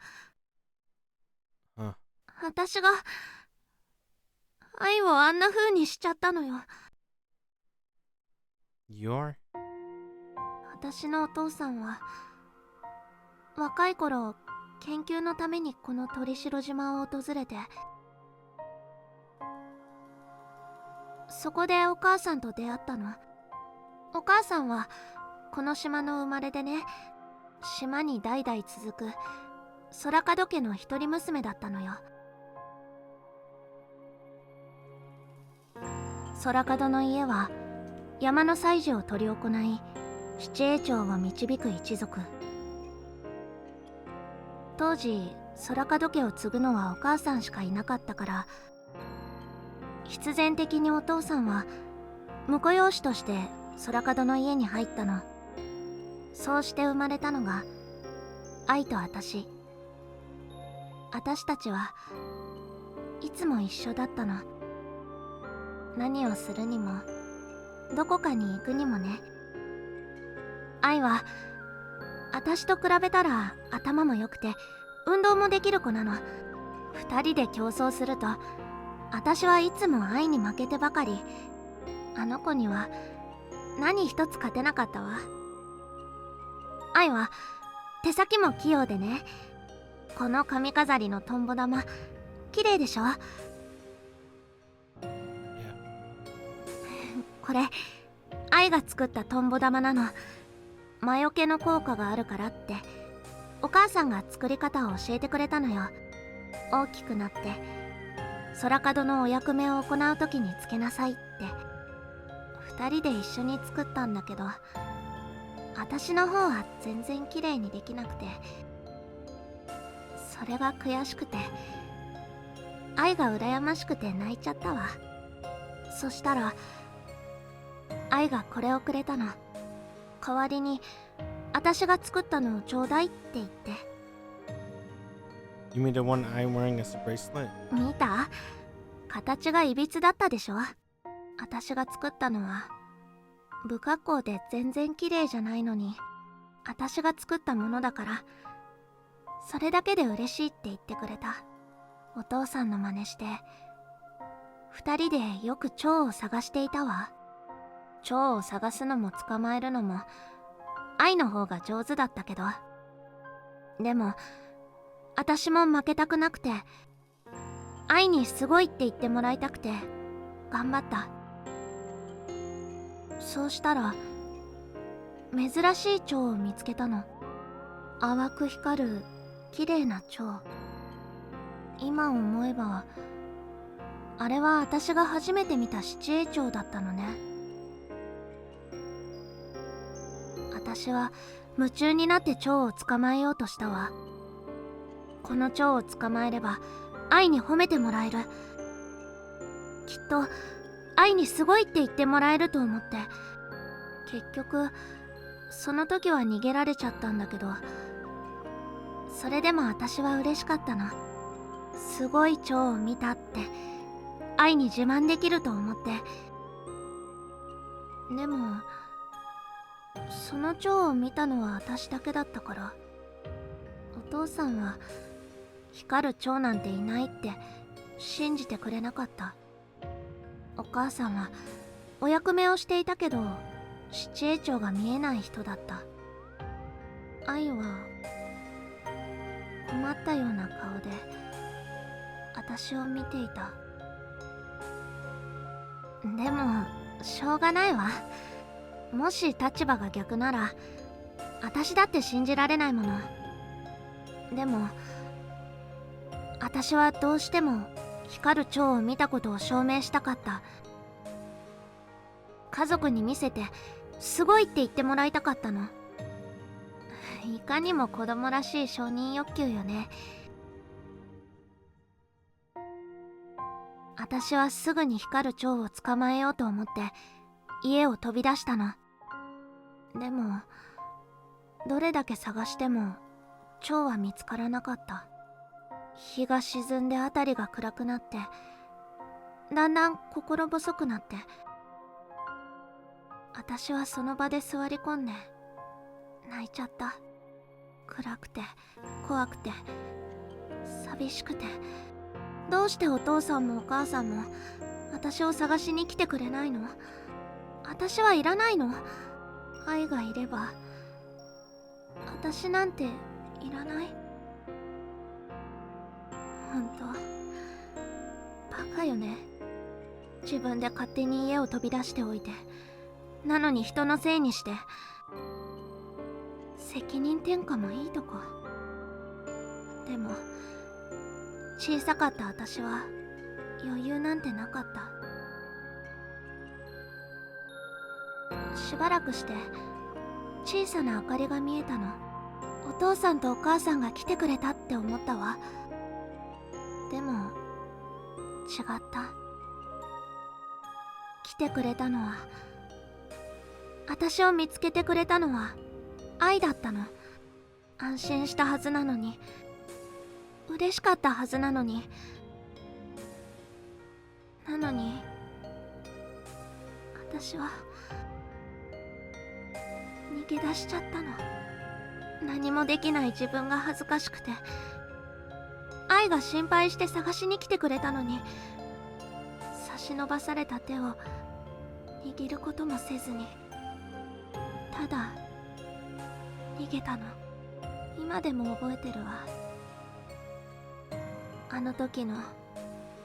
私が愛をあんな風にしちゃったのよ。 You're? 私のお父さんは若い頃研究のためにこの鳥城島を訪れて、そこでお母さんと出会ったの。お母さんはこの島の生まれでね、島に代々続く空門家の一人娘だったのよ。空門の家は山の祭事を執り行い、七栄町を導く一族。当時空門家を継ぐのはお母さんしかいなかったから、必然的にお父さんは婿養子として空門の家に入ったの。そうして生まれたのが愛と私。私たちはいつも一緒だったの。何をするにもどこかに行くにもね。愛は私と比べたら頭も良くて運動もできる子なの。二人で競争すると私はいつも愛に負けてばかり。あの子には何一つ勝てなかったわ。愛は手先も器用でね。この髪飾りのトンボ玉綺麗でしょ。これ愛が作ったトンボ玉なの。魔除けの効果があるからってお母さんが作り方を教えてくれたのよ。大きくなって空門のお役目を行う時につけなさいって。二人で一緒に作ったんだけど、私の方は全然綺麗にできなくて、それが悔しくて愛が羨ましくて泣いちゃったわ。そしたら愛がこれをくれたの。代わりに私が作ったのをちょうだいって言って。 You mean the one I'm wearing as a bracelet? 見た？形がいびつだったでしょ。私が作ったのは不格好で全然綺麗じゃないのに、私が作ったものだからそれだけで嬉しいって言ってくれた。お父さんの真似して二人でよく蝶を探していたわ。蝶を探すのも捕まえるのも愛の方が上手だったけど、でも私も負けたくなくて、愛にすごいって言ってもらいたくて頑張った。そうしたら珍しい蝶を見つけたの。淡く光る綺麗な蝶。今思えばあれは私が初めて見た七栄蝶だったのね。私は夢中になって蝶を捕まえようとしたわ。この蝶を捕まえれば愛に褒めてもらえる。きっと愛にすごいって言ってもらえると思って。結局その時は逃げられちゃったんだけど、それでも私は嬉しかったの。すごい蝶を見たって愛に自慢できると思って。でもその蝶を見たのは私だけだったから、お父さんは光る蝶なんていないって信じてくれなかった。お母さんはお役目をしていたけど七栄鳥が見えない人だった。愛は困ったような顔で私を見ていた。でもしょうがないわ。もし立場が逆なら私だって信じられないもの。でも私はどうしても光る蝶を見たことを証明したかった。家族に見せてすごいって言ってもらいたかったの。いかにも子供らしい承認欲求よね。私はすぐに光る蝶を捕まえようと思って家を飛び出したの。でもどれだけ探しても蝶は見つからなかった。日が沈んで辺りが暗くなって、だんだん心細くなって、私はその場で座り込んで泣いちゃった。暗くて怖くて寂しくて、どうしてお父さんもお母さんも私を探しに来てくれないの？私はいらないの？愛がいれば私なんていらない。ほんとバカよね。自分で勝手に家を飛び出しておいて、なのに人のせいにして。責任転嫁もいいとこ。でも小さかった私は余裕なんてなかった。しばらくして小さな明かりが見えたの。お父さんとお母さんが来てくれたって思ったわ。でも違った。来てくれたのは、私を見つけてくれたのは愛だったの。安心したはずなのに、嬉しかったはずなのに、なのに私は逃げ出しちゃったの。何もできない自分が恥ずかしくて。愛が心配して探しに来てくれたのに、差し伸ばされた手を握ることもせずにただ逃げたの。今でも覚えてるわ。あの時の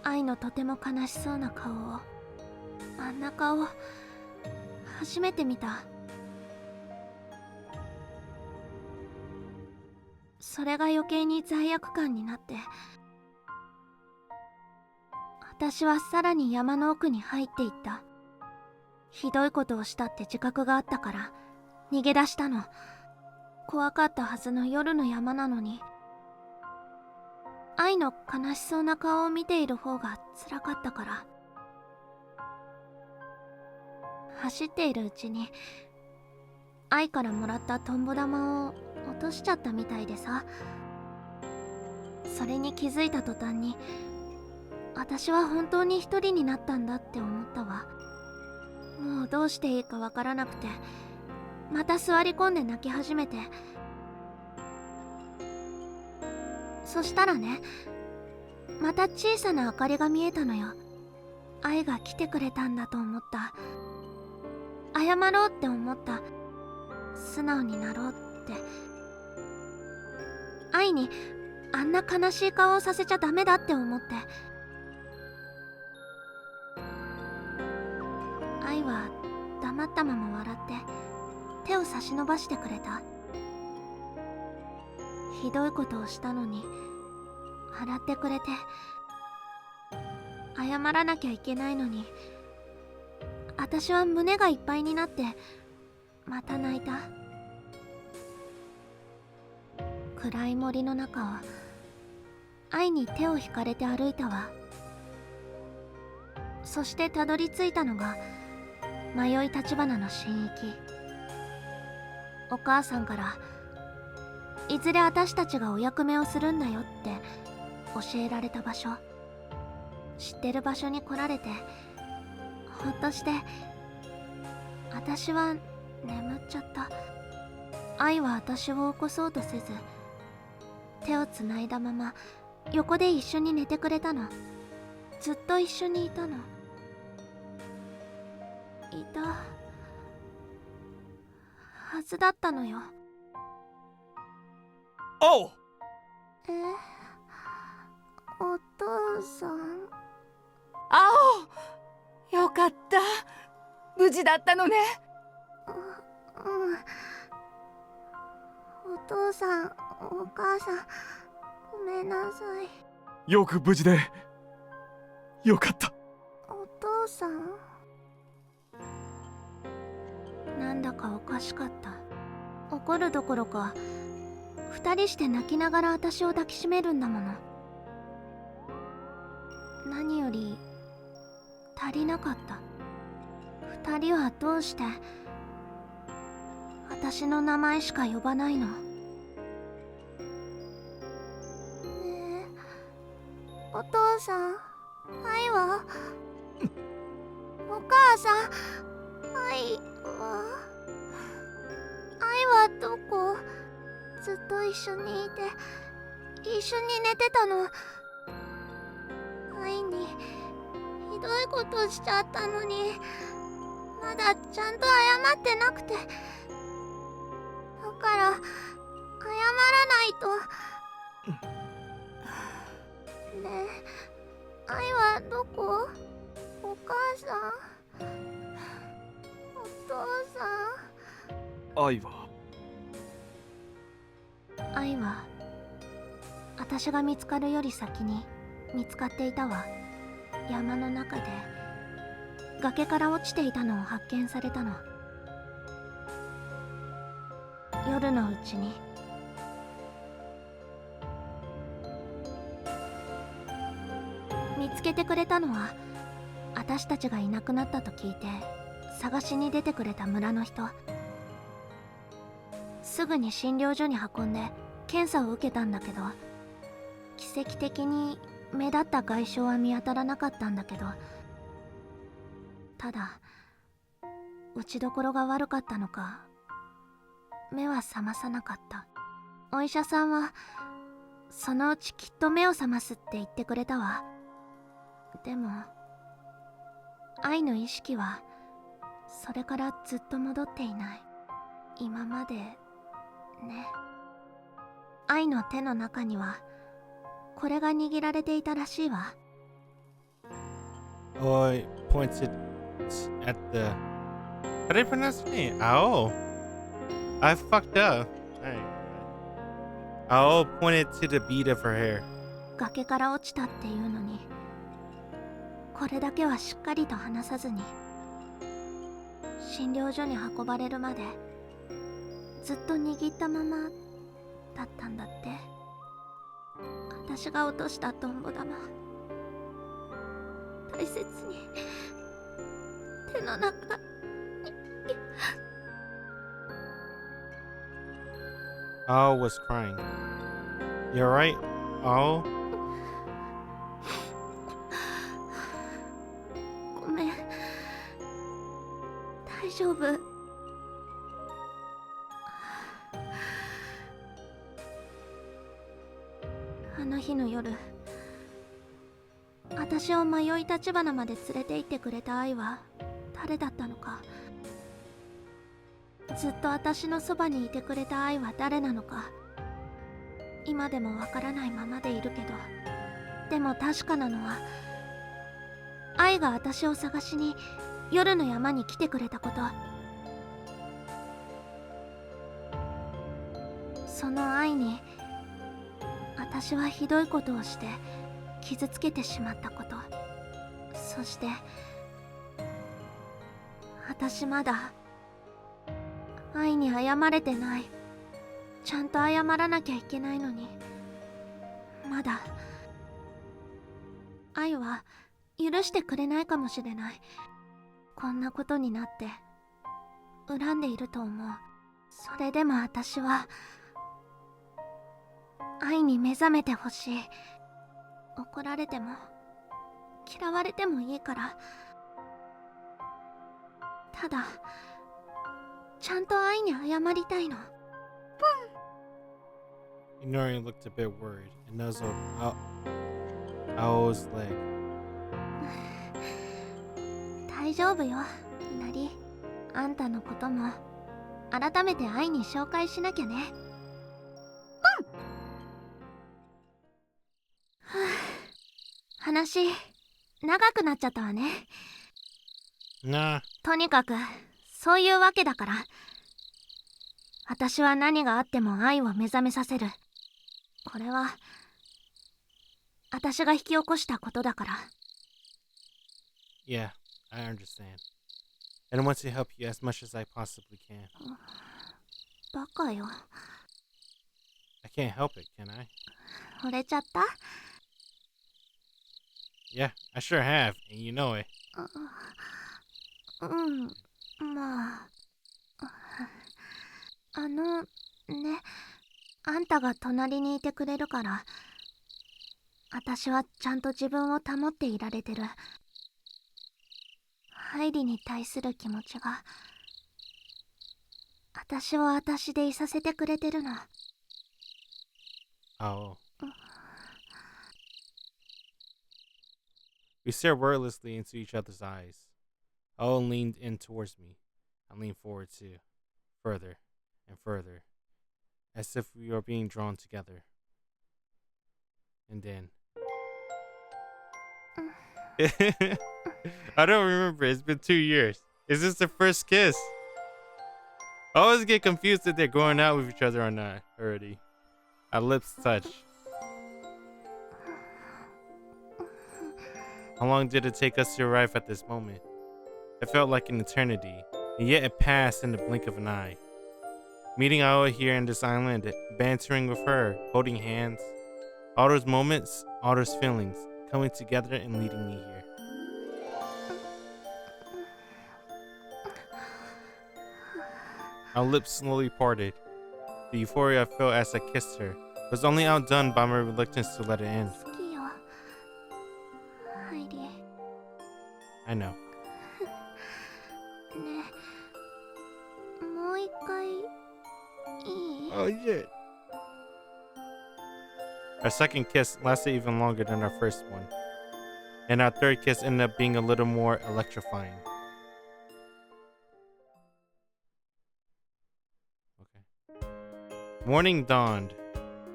愛のとても悲しそうな顔を。あんな顔初めて見た。それが余計に罪悪感になって、私はさらに山の奥に入っていった。ひどいことをしたって自覚があったから逃げ出したの。怖かったはずの夜の山なのに、愛の悲しそうな顔を見ている方が辛かったから。走っているうちに愛からもらったトンボ玉を落としちゃったみたいでさ。それに気づいた途端に私は本当に一人になったんだって思ったわ。もうどうしていいかわからなくて、また座り込んで泣き始めて。そしたらね、また小さな明かりが見えたのよ。愛が来てくれたんだと思った。謝ろうって思った。素直になろうって。愛にあんな悲しい顔をさせちゃダメだって思って。愛は黙ったまま笑って手を差し伸ばしてくれた。ひどいことをしたのに笑ってくれて、謝らなきゃいけないのに私は胸がいっぱいになってまた泣いた。暗い森の中を愛に手を引かれて歩いたわ。そしてたどり着いたのが迷い立花の神域。お母さんからいずれ私たちがお役目をするんだよって教えられた場所。知ってる場所に来られてほっとして、私は眠っちゃった。愛は私を起こそうとせず、手をつないだまま横で一緒に寝てくれたの。ずっと一緒にいたの。いたはずだったのよ。おう。お父さん。あお、よかった。無事だったのね。お父さん、お母さん、ごめんなさい。よく無事でよかった。お父さん、なんだかおかしかった。怒るどころか二人して泣きながら私を抱きしめるんだもの。何より足りなかった。二人はどうして私の名前しか呼ばないの？ねえ、お父さん、愛は？お母さん、愛はどこ？ずっと一緒にいて、一緒に寝てたの。愛にひどいことしちゃったのに、まだちゃんと謝ってなくて。だから謝らないと。ねえ、愛はどこ？お母さん、お父さん。愛は私が見つかるより先に見つかっていたわ。山の中で崖から落ちていたのを発見されたの。夜のうちに。見つけてくれたのは私たちがいなくなったと聞いて探しに出てくれた村の人。すぐに診療所に運んで検査を受けたんだけど、奇跡的に目立った外傷は見当たらなかったんだけど、ただ打ちどころが悪かったのか目は覚まさなかった。お医者さんはそのうちきっと目を覚ますって言ってくれたわ。でも愛の意識はそれからずっと戻っていない。今までね。愛の手の中にはこれが握られていたらしいわ。I pointed at the. How do I pronounce the name? Ao. I fucked up. Alright. Ao pointed to the bead of her hair. 崖から落ちたっていうのに、これだけはしっかりと話さずに、診療所に運ばれるまでずっと握ったままだったんだって。私が落としたトンボ玉、大切に手の中。Ao was crying. You alright, Ao? ごめん、大丈夫。あの日の夜、私を迷い立花まで連れて行ってくれた愛は誰だったのか。ずっと私のそばにいてくれた愛は誰なのか、今でもわからないままでいるけど、でも確かなのは愛が私を探しに夜の山に来てくれたこと。その愛に私はひどいことをして傷つけてしまったこと。そして私まだ愛に謝れてない。ちゃんと謝らなきゃいけないのに、まだ愛は許してくれないかもしれない。こんなことになって恨んでいると思う。それでも私は愛に目覚めてほしい。怒られても嫌われてもいいから、ただちゃんと愛に謝りたいの。Inori looked a bit worried and nuzzled Ao's leg. 大丈夫よ、いなり。あんたのことも改めて愛に紹介しなきゃね。話長くなっちゃったわね。Nah. とにかくそういうわけだから、私は何があっても愛を目覚めさせる。これは私が引き起こしたことだから。 Yeah, I understand. And I want to help you as much as I possibly can. バカよ。 I can't help it, can I? 惚れちゃった？ Yeah, I sure have, and you know it. うん、まあ。ね、あんたが隣にいてくれるから、私はちゃんと自分を保っていられてる。ハイリに対する気持ちが、私を私でいさせてくれてるの。Oh. We stared wordlessly into each other's eyes. Owen leaned in towards me. I leaned forward too, further and further, as if we were being drawn together. And then... I don't remember. It's been 2 years. Is this the first kiss? I always get confused if they're going out with each other or not already. Our lips touch. How long did it take us to arrive at this moment? It felt like an eternity, and yet it passed in the blink of an eye. Meeting Aoi here in this island, bantering with her, holding hands. All those moments, all those feelings, coming together and leading me here. Our lips slowly parted. The euphoria I felt as I kissed her was only outdone by my reluctance to let it end. 好きよ、ハイリ。 I know. ねえ、もう一回いい？ Oh shit. Our second kiss lasted even longer than our first one, and our third kiss ended up being a little more electrifying. Okay. Morning dawned.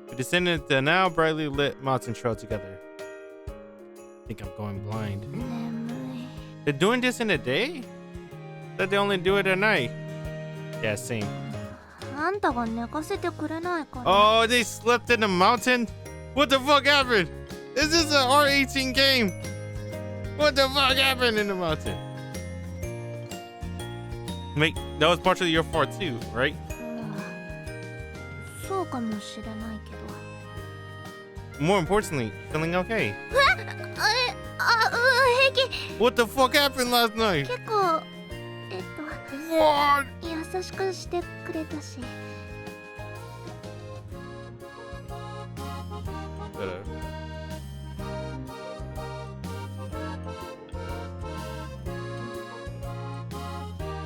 We descended the now brightly lit mountain trail together. I think I'm going blind. 眠い。 They're doing this in a day? Thought they only do it at night. Yeah, same. あんたが寝かせてくれないから。 Oh, they slept in the mountain? What the fuck happened? Is this an R18 game? What the fuck happened in the mountain? Wait, that was partially your fault too, right? そうかもしれないけど。 More importantly, feeling okay. 平気。 What the fuck happened last night? 結構、What? 優しくしてくれたし。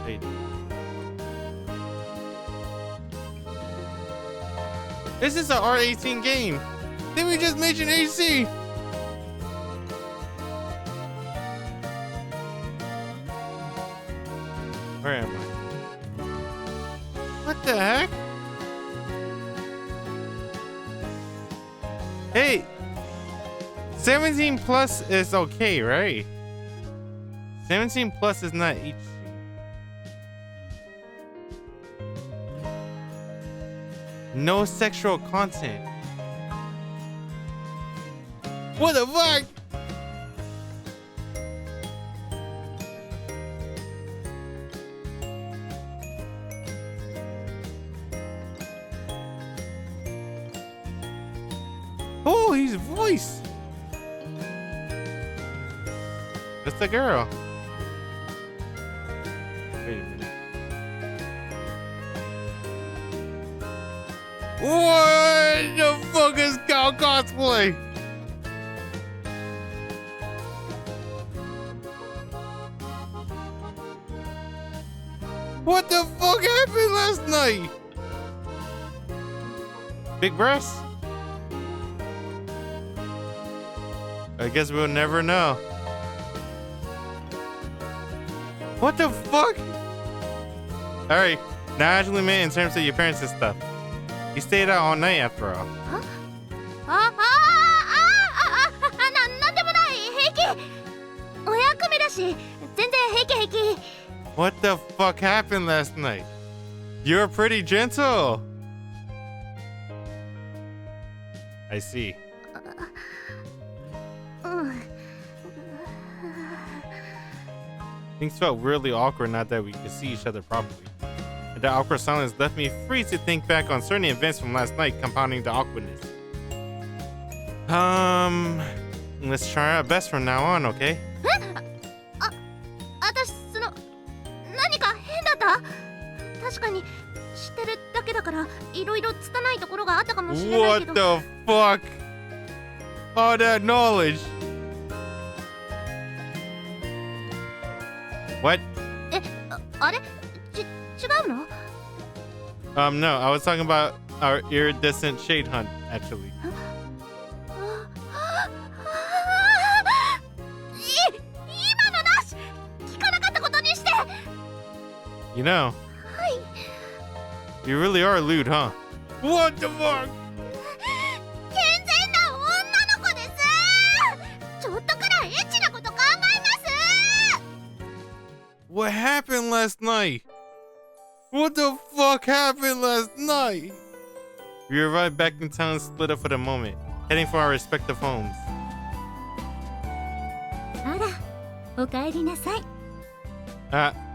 Hey. This is an R18 game. Did we just mention AC? Where am I? What the heck? Hey, 17 plus is okay, right? 17 plus is not each. No sexual content. What the fuck? Oh, his voice. It's the girl. Wait a minute. What the fuck is cow cosplay? What the fuck happened last night? Big breasts? I guess we'll never know. What the fuck? Alright, now actually man in terms of your parents and stuff. You stayed out all night after all. なんでもない平気お役目だし全然平気平気 What the fuck happened last night? You're pretty gentle. I see. Things felt really awkward now that we could see each other properly. And the awkward silence left me free to think back on certain events from last night, compounding the awkwardness. Let's try our best from now on, okay? 私何か変だった確かに知ってるだけだからいろいろ拙いところがあったかもしれないけ What ど the fuck? All that knowledge. What? あれ違うの No, I was talking about our iridescent shade hunt, actually. 今のなし聞かなかったことにして You know, you really are lewd, huh? What the fuck? 健全な女の子ですちょっとくらいエッチなこと考えます What happened last night? What the fuck happened last night? We arrived back in town and split up for the moment, heading for our respective homes. あらおかえりなさい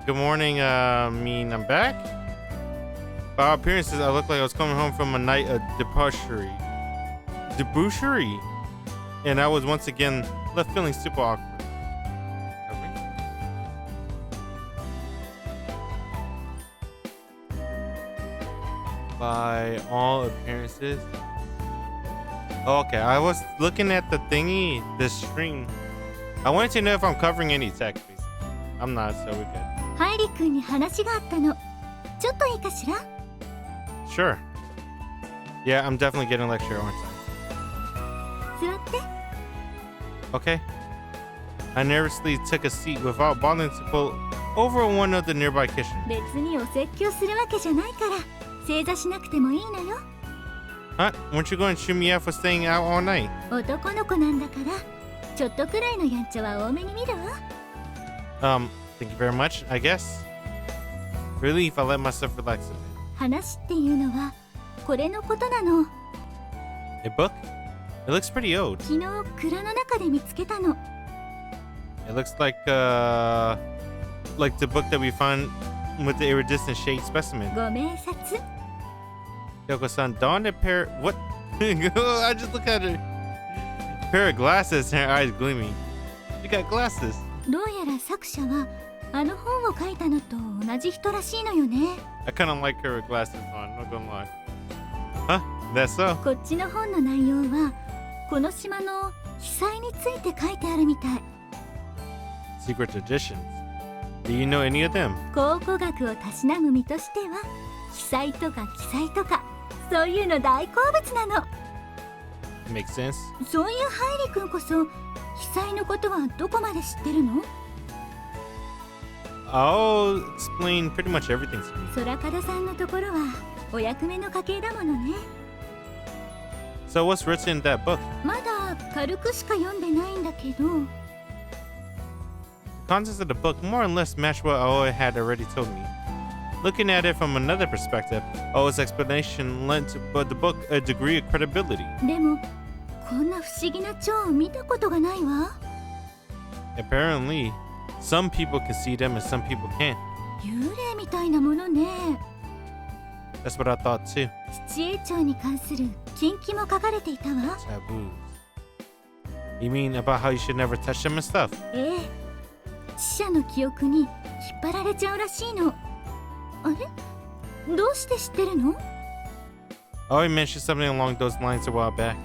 Good morning, I'm back? By all appearances, I looked like I was coming home from a night of debauchery. And I was once again left feeling super awkward. By all appearances. Okay, I was looking at the thingy, the stream. I wanted to know if I'm covering any text, basically. I'm not, so we're good. ハイリ君に話があったのちょっといいかしら Sure. Yeah, I'm definitely getting a lecture, aren't 座って I? Okay. I nervously took a seat without bothering to pull over one of the nearby cushions. 別にお説教するわけじゃないから正座しなくてもいいのよ Huh? Weren't you going to shoot me out for staying out all night? 男の子なんだからちょっとくらいのやんちゃは多めに見るわ Thank you very much, I guess. Relief, I let myself relax a bit. 話っていうのはこれのことなの A book? It looks pretty old. 昨日蔵の中で見つけたの It looks like the book that we found with the iridescent shade specimen. ご明察 Yoko-san donned a pair. What? I just look at her. Pair of glasses and her eyes gleaming. She got glasses. どうやら作者はあの本を書いたのと同じ人らしいのよね I kind of like her with glasses on, not gonna lie. Huh? That's so? こっちの本の内容はこの島の被災について書いてあるみたい Secret traditions. Do you know any of them? 考古学をたしなむ身としては被災とか記載とかそういうの大好物なの Makes sense. そういうハイリ君こそ被災のことはどこまで知ってるの I'll explain pretty much everything to me. ソラカドさんのところはお役目の家系だものね So what's written in that book? まだ軽くしか読んでないんだけど The contents of the book more or less match what Aoi had already told me. Looking at it from another perspective, Aoi's explanation lent the book a degree of credibility. でもこんな不思議な蝶を見たことがないわ Apparently, some people can see them and some people can't. 幽霊みたいなものね That's what I thought too. 七栄鳥に関する禁忌も書かれていたわ Taboos. You mean about how you should never touch them and stuff? ええ死者の記憶に引っ張られちゃうらしいの。あれ、どうして知ってるの？ Oh, he mentioned something along those lines a while back.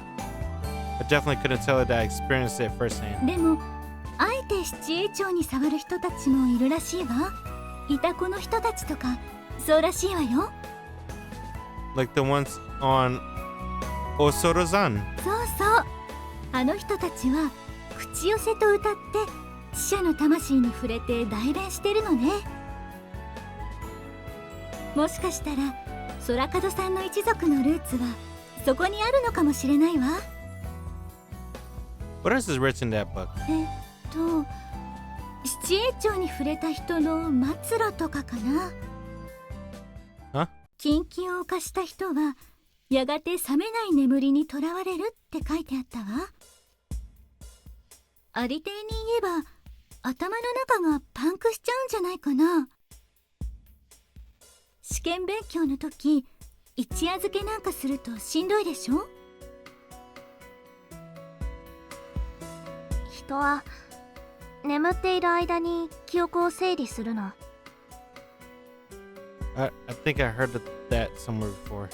I definitely couldn't tell her that I experienced it firsthand. でもあえて七栄町に触る人たちもいるらしいわ。いたこの人たちとかそうらしいわよ。 Like the ones on Osorozan. そうそう、あの人たちは口寄せと歌って死者の魂に触れて代弁してるのね。もしかしたら空門さんの一族のルーツはそこにあるのかもしれないわ。 What else is written in that book? 七栄町に触れた人の末路とかかな。は？禁忌を犯した人はやがて覚めない眠りにとらわれるって書いてあったわ。ありていに言えば頭の中がパンクしちゃうんじゃないかな。試験勉強の時一夜漬けなんかするとしんどいでしょ。人は眠っている間に記憶を整理するの。 I think I heard that somewhere before.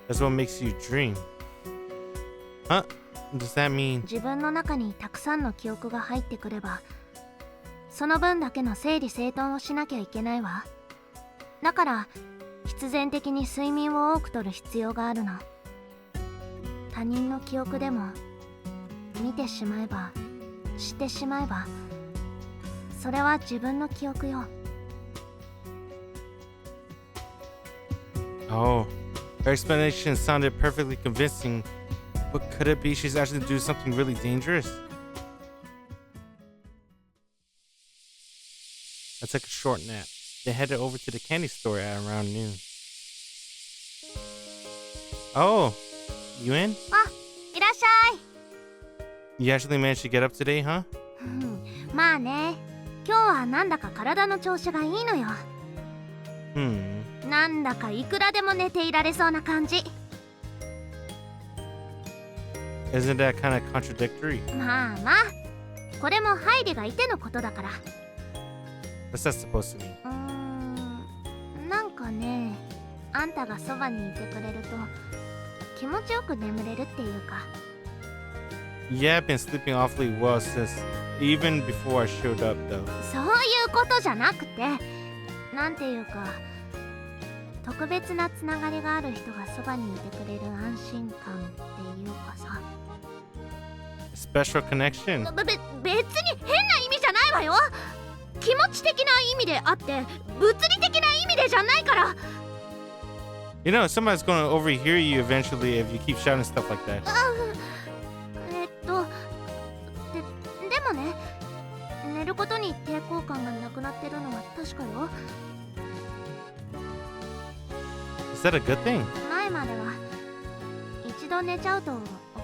That's what makes you dream. Huh? Does that mean? 自分の中にたくさんの記憶が入ってくれば、その分だけの整理整頓をしなきゃいけないわ。だから必然的に睡眠を多くとる必要があるの。他人の記憶でも見てしまえば知ってしまえば、それは自分の記憶よ。 Oh, her explanation sounded perfectly convincing, but could it be she's actually doing something really dangerous? I took a short nap, then headed over to the candy store at around noon. Oh, you in? あ、いらっしゃい。 You actually managed to get up today, huh? まあね、今日はなんだか体の調子がいいのよ。なんだかいくらでも寝ていられそうな感じ。 Isn't that kind of contradictory? まあまあ、これもハイリがいてのことだから。 What's that supposed to mean? なんかね、あんたがそばにいてくれると気持ちよく眠れるっていうか。 Yeah, I've been sleeping awfully well since even before I showed up, though. そういうことじゃなくて、なんていうか、特別なつながりがある人がそばにいてくれる安心感っていうかさ。Special connection. 別に変な意味じゃないわよ。気持ち的な意味であって物理的な意味でじゃないから。 You know, somebody's gonna overhear you eventually if you keep shouting stuff like that. でもね、寝ることに抵抗感がなくなってるのは確かよ。 Is that a good thing? 前までは一度寝ちゃうと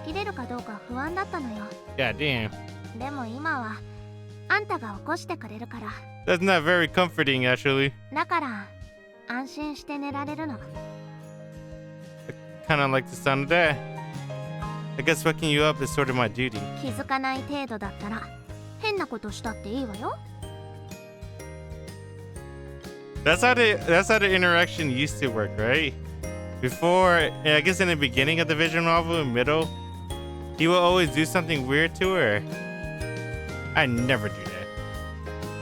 起きれるかどうか不安だったのよ。 God damn. でも今はあんたが起こしてくれるから。 That's not very comforting, actually. だから安心して寝られるの。 Kinda like the sound of that. I guess waking you up is sort of my duty. 気づかない程度だったら変なことしたっていいわよ。 That's how the interaction used to work, right? Before, I guess in the beginning of the visual novel, in middle, he would always do something weird to her. I never do that.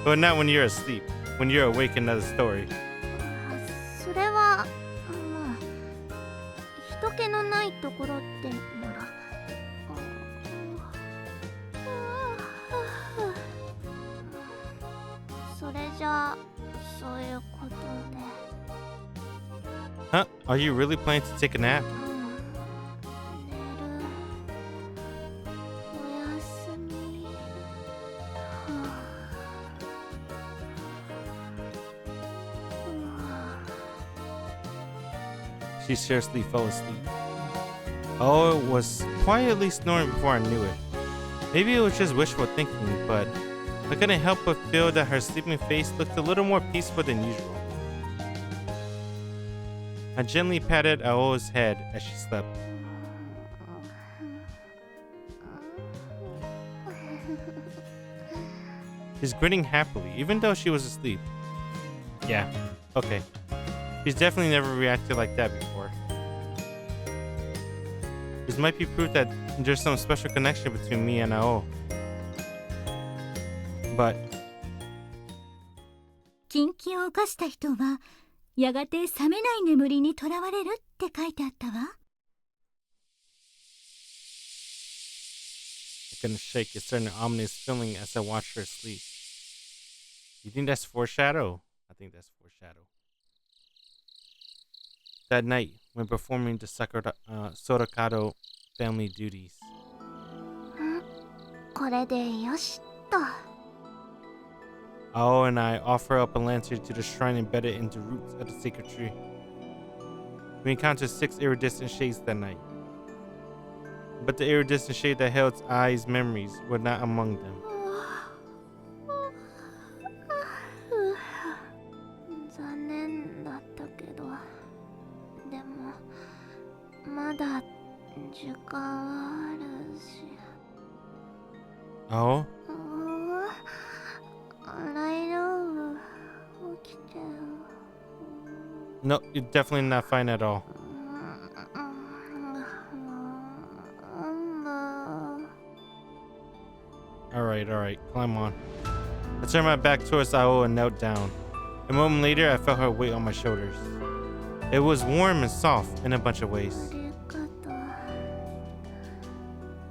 But not when you're asleep. When you're awake, another story. それはまあ人気のないところってなら。それじゃあそういうことで。 Huh? Are you really planning to take a nap? 寝る。おやすみ。She seriously fell asleep. Oh, it was quietly snoring before I knew it. Maybe it was just wishful thinking, but I couldn't help but feel that her sleeping face looked a little more peaceful than usual. I gently patted Ao's head as she slept. She's grinning happily, even though she was asleep. Yeah, okay. She's definitely never reacted like that before. This might be proof that there's some special connection between me and Ao. But 禁忌を犯した人はやがて覚めない眠りにとらわれるって書いてあったわ。I'm gonna shake a certain ominous feeling as I watch her sleep. You think that's foreshadow? I think that's foreshadow. That night, when performing the Sorakado family duties. これでよしっと。 Ao and I offer up a lantern to the shrine embedded in the roots of the sacred tree. We encountered 6 iridescent shades that night. But the iridescent shade that held Ai's memories were not among them. 残念だったけど、でもまだ時間はあるし。Ao? 大丈夫、起きてよ。 No, you're definitely not fine at all. Alright, climb on. I turned my back towards Ao and knelt down. A moment later, I felt her weight on my shoulders. It was warm and soft in a bunch of ways. ありがとう。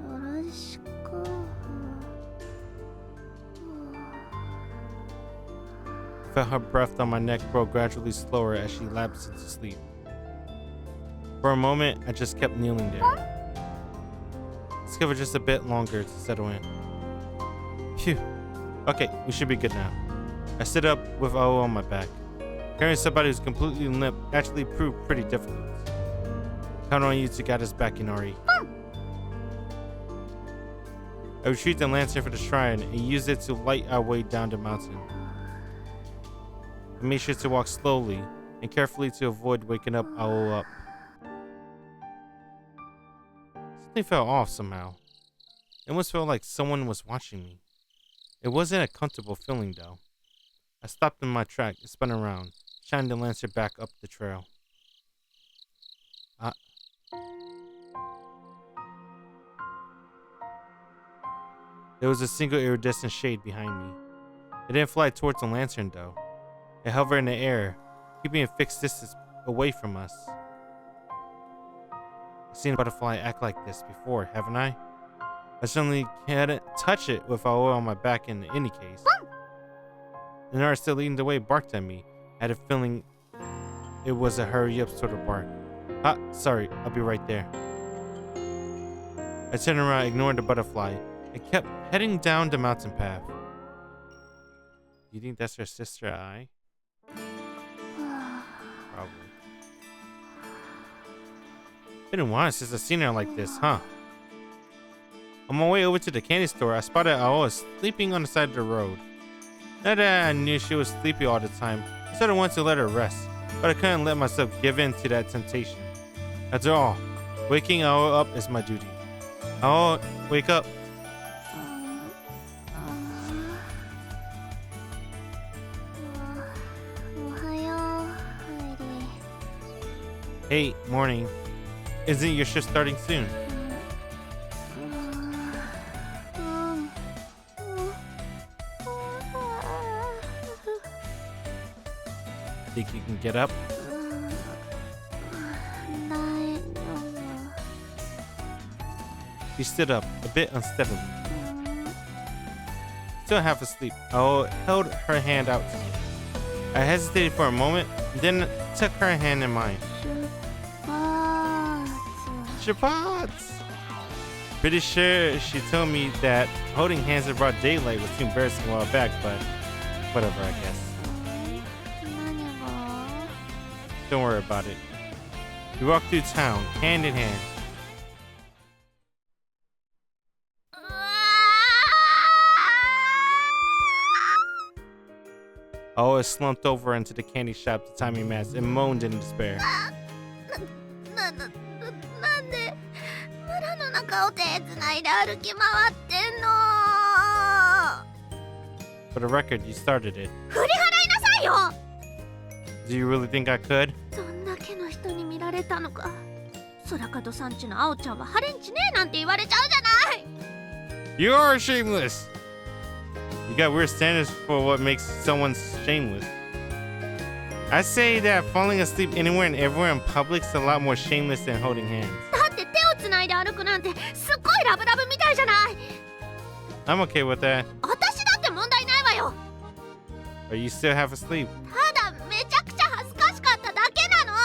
よろしく。 I felt her breath on my neck grow gradually slower as she lapsed into sleep. For a moment, I just kept kneeling there. Let's give her just a bit longer to settle in. Phew. Okay, we should be good now. I stood up with Ao on my back. Carrying somebody who's completely limp actually proved pretty difficult. Count on you to guide us back, Inori. I retrieved the lantern for the shrine and used it to light our way down the mountain. I made sure to walk slowly and carefully to avoid waking up Ao up. Something felt off somehow. It almost felt like someone was watching me. It wasn't a comfortable feeling though. I stopped in my track and spun around, shining the lantern back up the trail. There was a single iridescent shade behind me. It didn't fly towards the lantern though. It hovered in the air, keeping a fixed distance away from us. I've seen a butterfly act like this before, haven't I? I certainly can't touch it with Ao on my back in any case. The nurse still leading the way barked at me. I had a feeling it was a hurry up sort of bark. Sorry, I'll be right there. I turned around, ignoring the butterfly, and kept heading down the mountain path. You think that's her sister, Ai? Probably. Been a while since I've seen her like this, huh? On my way over to the candy store, I spotted Ao sleeping on the side of the road. Not that I knew she was sleepy all the time, I sort of wanted to let her rest, but I couldn't let myself give in to that temptation. After all, waking Ao up is my duty. Ao, wake up. Hey, morning. Isn't your shift starting soon? Think you can get up? She stood up, a bit unsteadily. Still half asleep, I held her hand out to me. I hesitated for a moment, then took her hand in mine. Shapats! Pretty sure she told me that holding hands in broad daylight was too embarrassing a while back, but whatever, I guess. Don't worry about it. We walked through town, hand in hand. I always slumped over into the candy shop to Tommy Mats and moaned in despair. なんで村の中を手つないで歩き回ってんの。For the record, you started it. 振り払いなさいよ。 Do you really think I could? どんだけの人に見られたのか。空門さんちのあおちゃんはハレンチねえなんて言われちゃうじゃない。 You are shameless! You got weird standards for what makes someone shameless. I say that falling asleep anywhere and everywhere in public is a lot more shameless than holding hands. だって手をつないで歩くなんてすっごいラブラブみたいじゃない。 I'm okay with that. 私だって問題ないわよ。 But you still half asleep. ただめちゃくちゃ恥ずかしかっただけなの。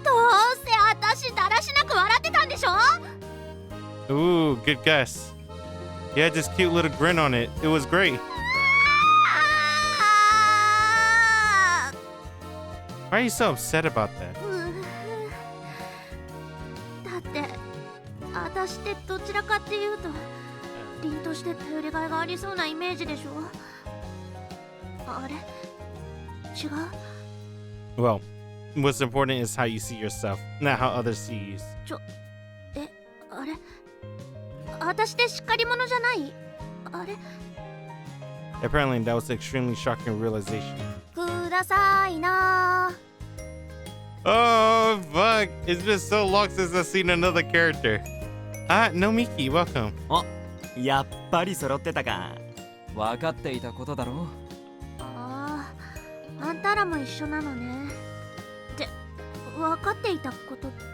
どうせ私だらしなく笑ってたんでしょ。 Ooh, good guess. You had this cute little grin on it. It was great. Why are you so upset about that? だって私ってどちらかっていうと凛として頼りがいがありそうなイメージでしょ。あれ違う。 Well, what's important is how you see yourself, not how others see you. あれ私ってしっかり者じゃない。あれ Apparently, that was an extremely shocking realization. くださいな。 Oh, fuck. It's been so long since I've seen another character. No Miki, welcome. あ、やっぱり揃ってたか。分かっていたことだろ。ああ、あんたらも一緒なのね。って分かっていたことって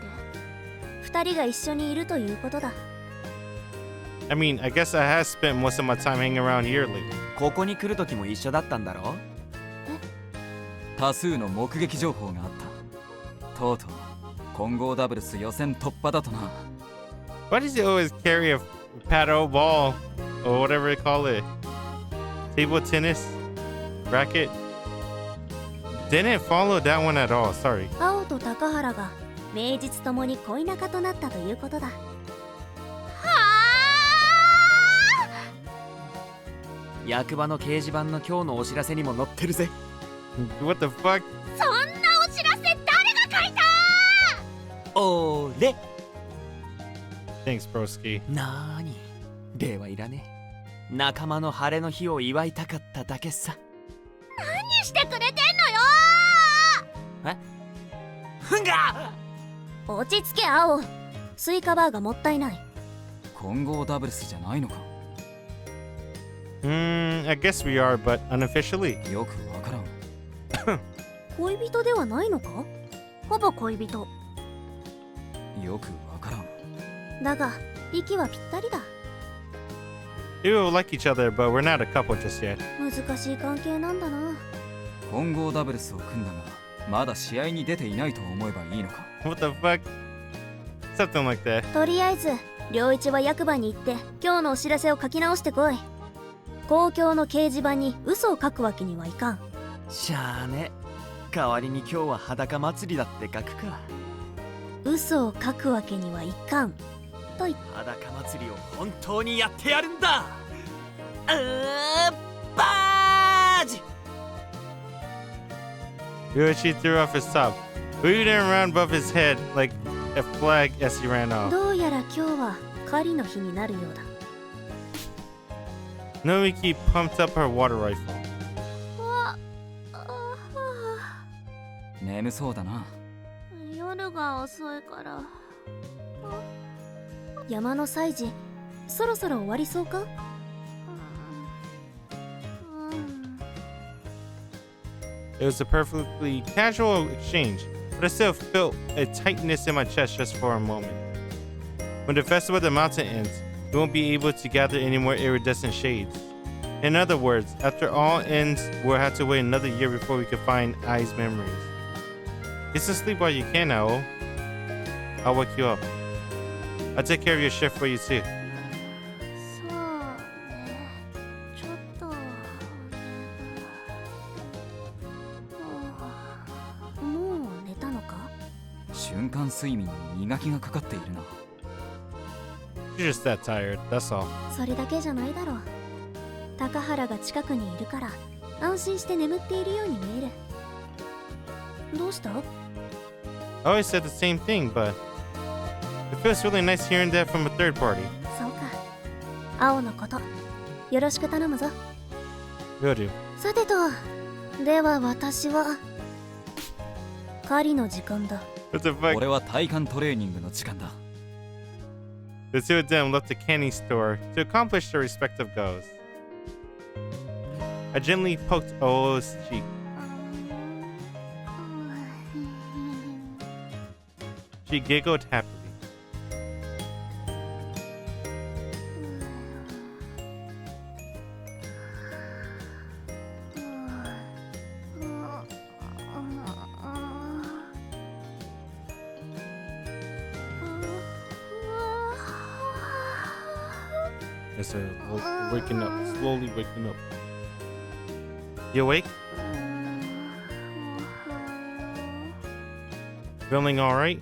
二人が一緒にいるということだ。 I mean, I guess I have spent most of my time hanging around here lately. ここに来る時も一緒だったんだろ。多数の目撃情報があった。とうとう混合ダブルス予選突破だとな。 Why does he always carry a paddle ball or whatever they call it? Table tennis? Racket? Didn't follow that one at all, sorry. 青と高原が名実ともに恋仲となったということだ。はあ。役場の掲示板の今日のお知らせにも載ってるぜ。What the fuck? そんなお知らせ誰が書いた。俺。 Thanks, broski. なーに、礼はいらねえ。仲間の晴れの日を祝いたかっただけさ。何してくれてんのよ。え？ふんが！落ち着け青。スイカバーがもったいない。混合ダブルスじゃないのか。I guess we are, but unofficially. よくわからん。恋人ではないのか。ほぼ恋人。よくわからん。だが息はぴったりだ。 We will like each other, but we're not a couple just yet. 難しい関係なんだな。混合ダブルスを組んだが、まだ試合に出ていないと思えばいいのか。What the fuck? Something like that. とりあえず良一は役場に行って今日のお知らせを書き直してこい。公共の掲示板に嘘を書くわけにはいかん。しゃあね。代わりに今日は裸祭りだって書くか。嘘を書くわけにはいかんと言っ裸祭りを本当にやってやるんだ。バージ。 Yoshi threw off his top, waving it around above his head like a flag as he ran off. どうやら今日は狩りの日になるようだ。 Nomiki pumped up her water rifle. 眠そうだな。夜が遅いから。山の祭事そろそろ終わりそうか。It was a perfectly casual exchange, but I still felt a tightness in my chest just for a moment. When the festival of the mountain ends, we won't be able to gather any more iridescent shades. In other words, after all ends, we'll have to wait another year before we can find Ai's memories. Get some sleep while you can, Ao. I'll wake you up. I'll take care of your shift for you too. そうね。ちょっともう寝たのか。瞬間睡眠に磨きがかかっているな。You're just that tired, that's all. それだけじゃないだろう。高原が近くにいるから安心して眠っているように見える。どうした？ I always said the same thing, but it feels really nice hearing that from a third party. そうか。青のことよろしく頼むぞ。Will do. さてと、では私は狩りの時間だ。 What the fuck? 俺は体幹トレーニングの時間だ。 The two of them left the candy store to accomplish their respective goals. I gently poked Oo's cheek. She giggled happily. Yes, sir. Waking up, slowly waking up. You awake? Feeling all right?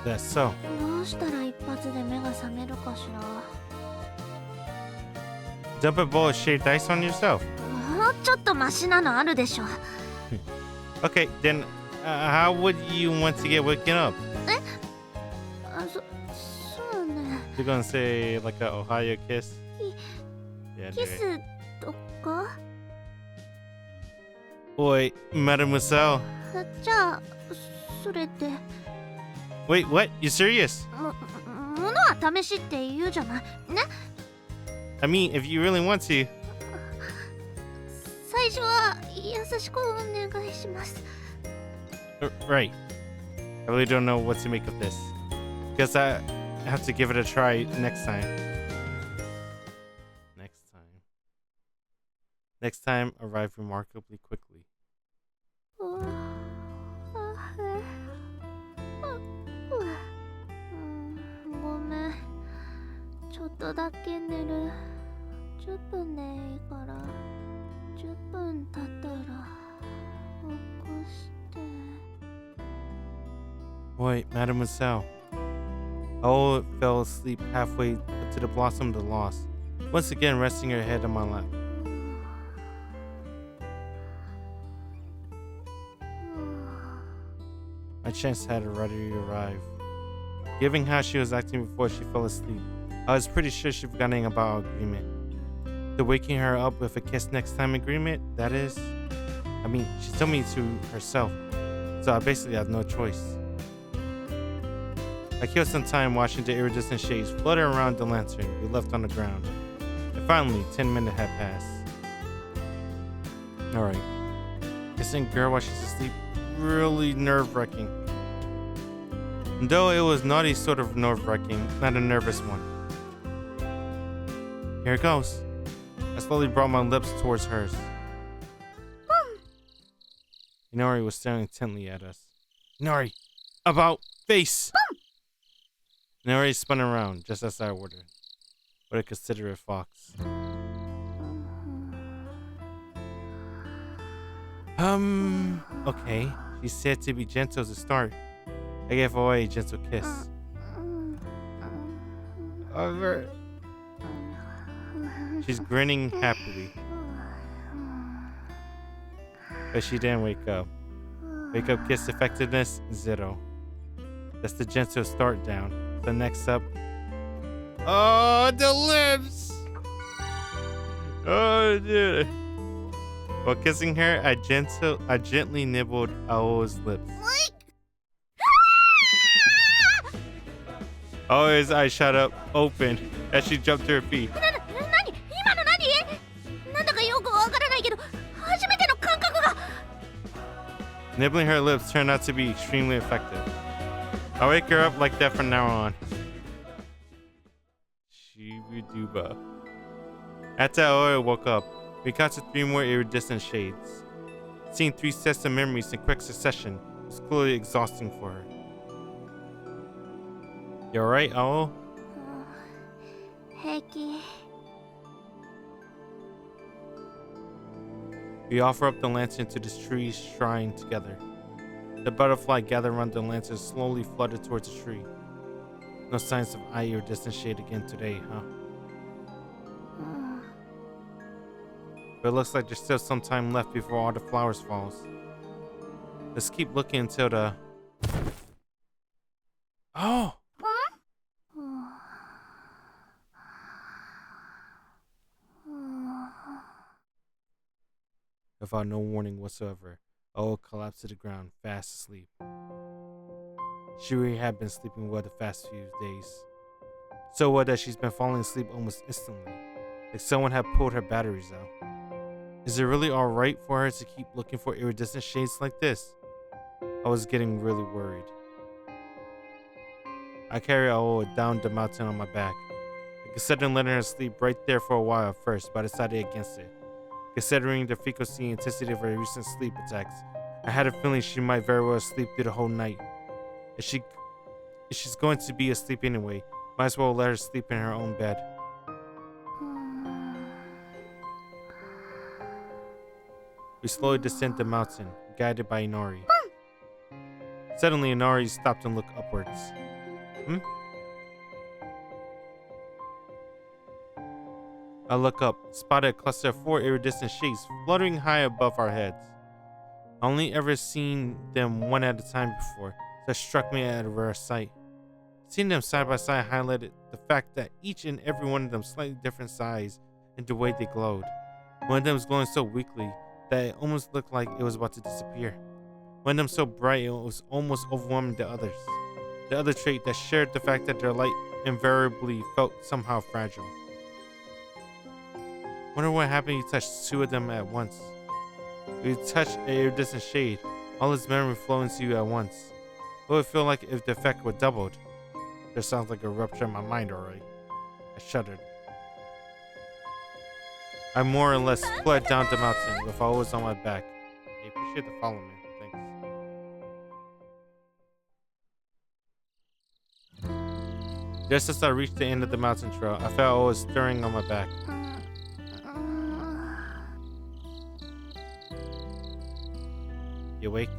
That's so. どうしたら一発で目が覚めるかしら。 Dump a bowl of shaved ice on yourself. もうちょっとマシなのあるでしょ。 Okay, then how would you want to get waken up? そうね。 You're gonna say like a Ohio kiss? Yeah, キスとか？ Oi, Mademoiselle. じゃあそれで。 Wait, what? You serious? ものは試しって言うじゃない。ね。 I mean, if you really want to. 最初は優しくお願いします。 Right. I really don't know what to make of this. Guess I have to give it a try next time. Next time arrive remarkably quickly. ごめん。ちょっとだけ寝る。10分でいいから。10分経ったら起こして。 Wait, Mademoiselle. Oh, fell asleep halfway to the blossom of the lost, once again resting her head on my lap. My chance had already arrived. Given how she was acting before she fell asleep, I was pretty sure she'd forgotten about our agreement. The waking her up with a kiss next time agreement, that is. I mean, she told me to herself, so I basically had no choice. I killed some time watching the iridescent shades flutter around the lantern we left on the ground. And finally, 10 minutes had passed. Alright. Kissing a girl while she's asleep, really nerve-wracking. Though it was naughty sort of nerve-wracking, not a nervous one. Here it goes. I slowly brought my lips towards hers. Inori was staring intently at us. Inori! About face! Inori spun around, just as I ordered. What a considerate fox. Okay. She said to be gentle to start. I gave away a gentle kiss. Over. She's grinning happily. But she didn't wake up. Wake up kiss effectiveness, 0. That's the gentle start down. The next up. Oh, the lips! Oh, dude. While kissing her, I gently nibbled Ao's lips. Ao's eyes shot up, open, as she jumped to her feet. Nibbling her lips turned out to be extremely effective. I'll wake her up like that from now on. Shibuduba. After Aoi woke up, we counted 3 more iridescent shades. Seeing 3 sets of memories in quick succession was clearly exhausting for her. You alright, Ao? 平気。 We offer up the lantern to this tree's shrine together. The butterfly gathered around the lantern slowly fluttered towards the tree. No signs of eye or distant shade again today, huh? But it looks like there's still some time left before all the flowers falls. Let's keep looking until the... Oh! Without no warning whatsoever, Ao collapsed to the ground, fast asleep. She really had been sleeping well the past few days. So well that she's been falling asleep almost instantly, like someone had pulled her batteries out. Is it really alright for her to keep looking for iridescent shades like this? I was getting really worried. I carried Ao down the mountain on my back. I considered letting her sleep right there for a while at first, but I decided against it. Considering the frequency and intensity of her recent sleep attacks, I had a feeling she might very well sleep through the whole night. If she's going to be asleep anyway, might as well let her sleep in her own bed. We slowly descend the mountain, guided by Inori. Suddenly, Inori stopped and looked upwards. I look up, spotted a cluster of 4 iridescent shades fluttering high above our heads. I only ever seen them one at a time before, so it struck me at a rare sight. Seeing them side by side highlighted the fact that each and every one of them slightly different size in the way they glowed. One of them was glowing so weakly that it almost looked like it was about to disappear. One of them so bright it was almost overwhelming the others. The other trait that shared the fact that their light invariably felt somehow fragile. Wonder what happened if you touched 2 of them at once. If you touch an iridescent shade, all its memory flow into you at once. What would it feel like if the effect were doubled? This sounds like a rupture in my mind already. I shuddered. I more or less fled down the mountain with Ao on my back. I appreciate the follow, man. Thanks. Just as I reached the end of the mountain trail, I felt Ao stirring on my back. You awake?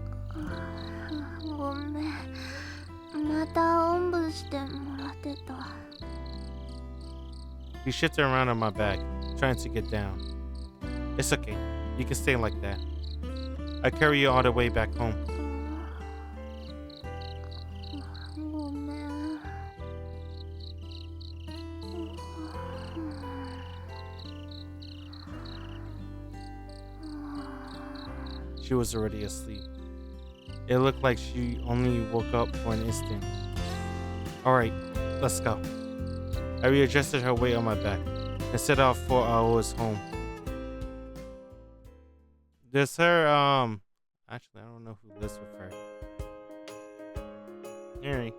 He shifted around on my back, trying to get down. It's okay. You can stay like that. I carry you all the way back home. She was already asleep. It looked like she only woke up for an instant. Alright, let's go. I readjusted her weight on my back and set off for Ao's home. There's her, actually, I don't know who lives with her. Alright.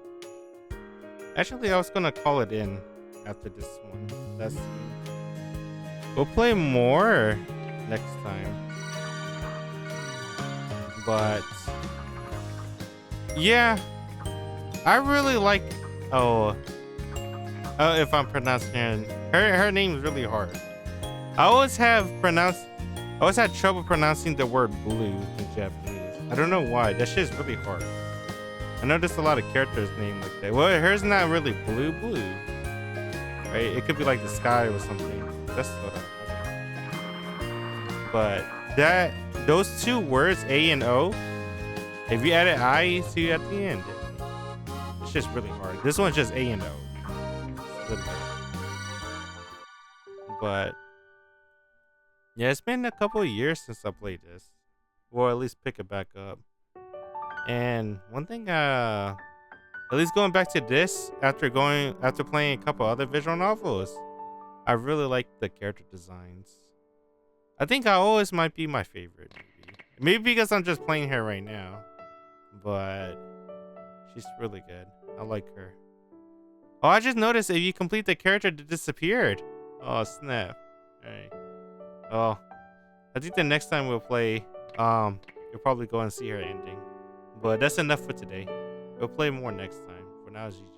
Actually, I was gonna call it in after this one. We'll play more next time. But yeah, I really like if I'm pronouncing her name is really hard. I always had trouble pronouncing the word blue in Japanese. I don't know why. That shit's really hard. I know there's a lot of characters named like that. Well, hers not really blue, right? It could be like the sky or something. That's what But those 2 words, A and O, if you added I to at the end, it's just really hard. This one's just A and O. Really but yeah, it's been a couple of years since I played this. Or at least pick it back up. And one thing, at least going back to this after playing a couple other visual novels, I really like the character designs. I think I always might be my favorite. Maybe because I'm just playing her right now. But she's really good. I like her. Oh, I just noticed if you complete the character, it disappeared. Oh, snap. Alright. Oh, I think the next time we'll play, you'll probably go and see her ending. But that's enough for today. We'll play more next time. For now, it's GG.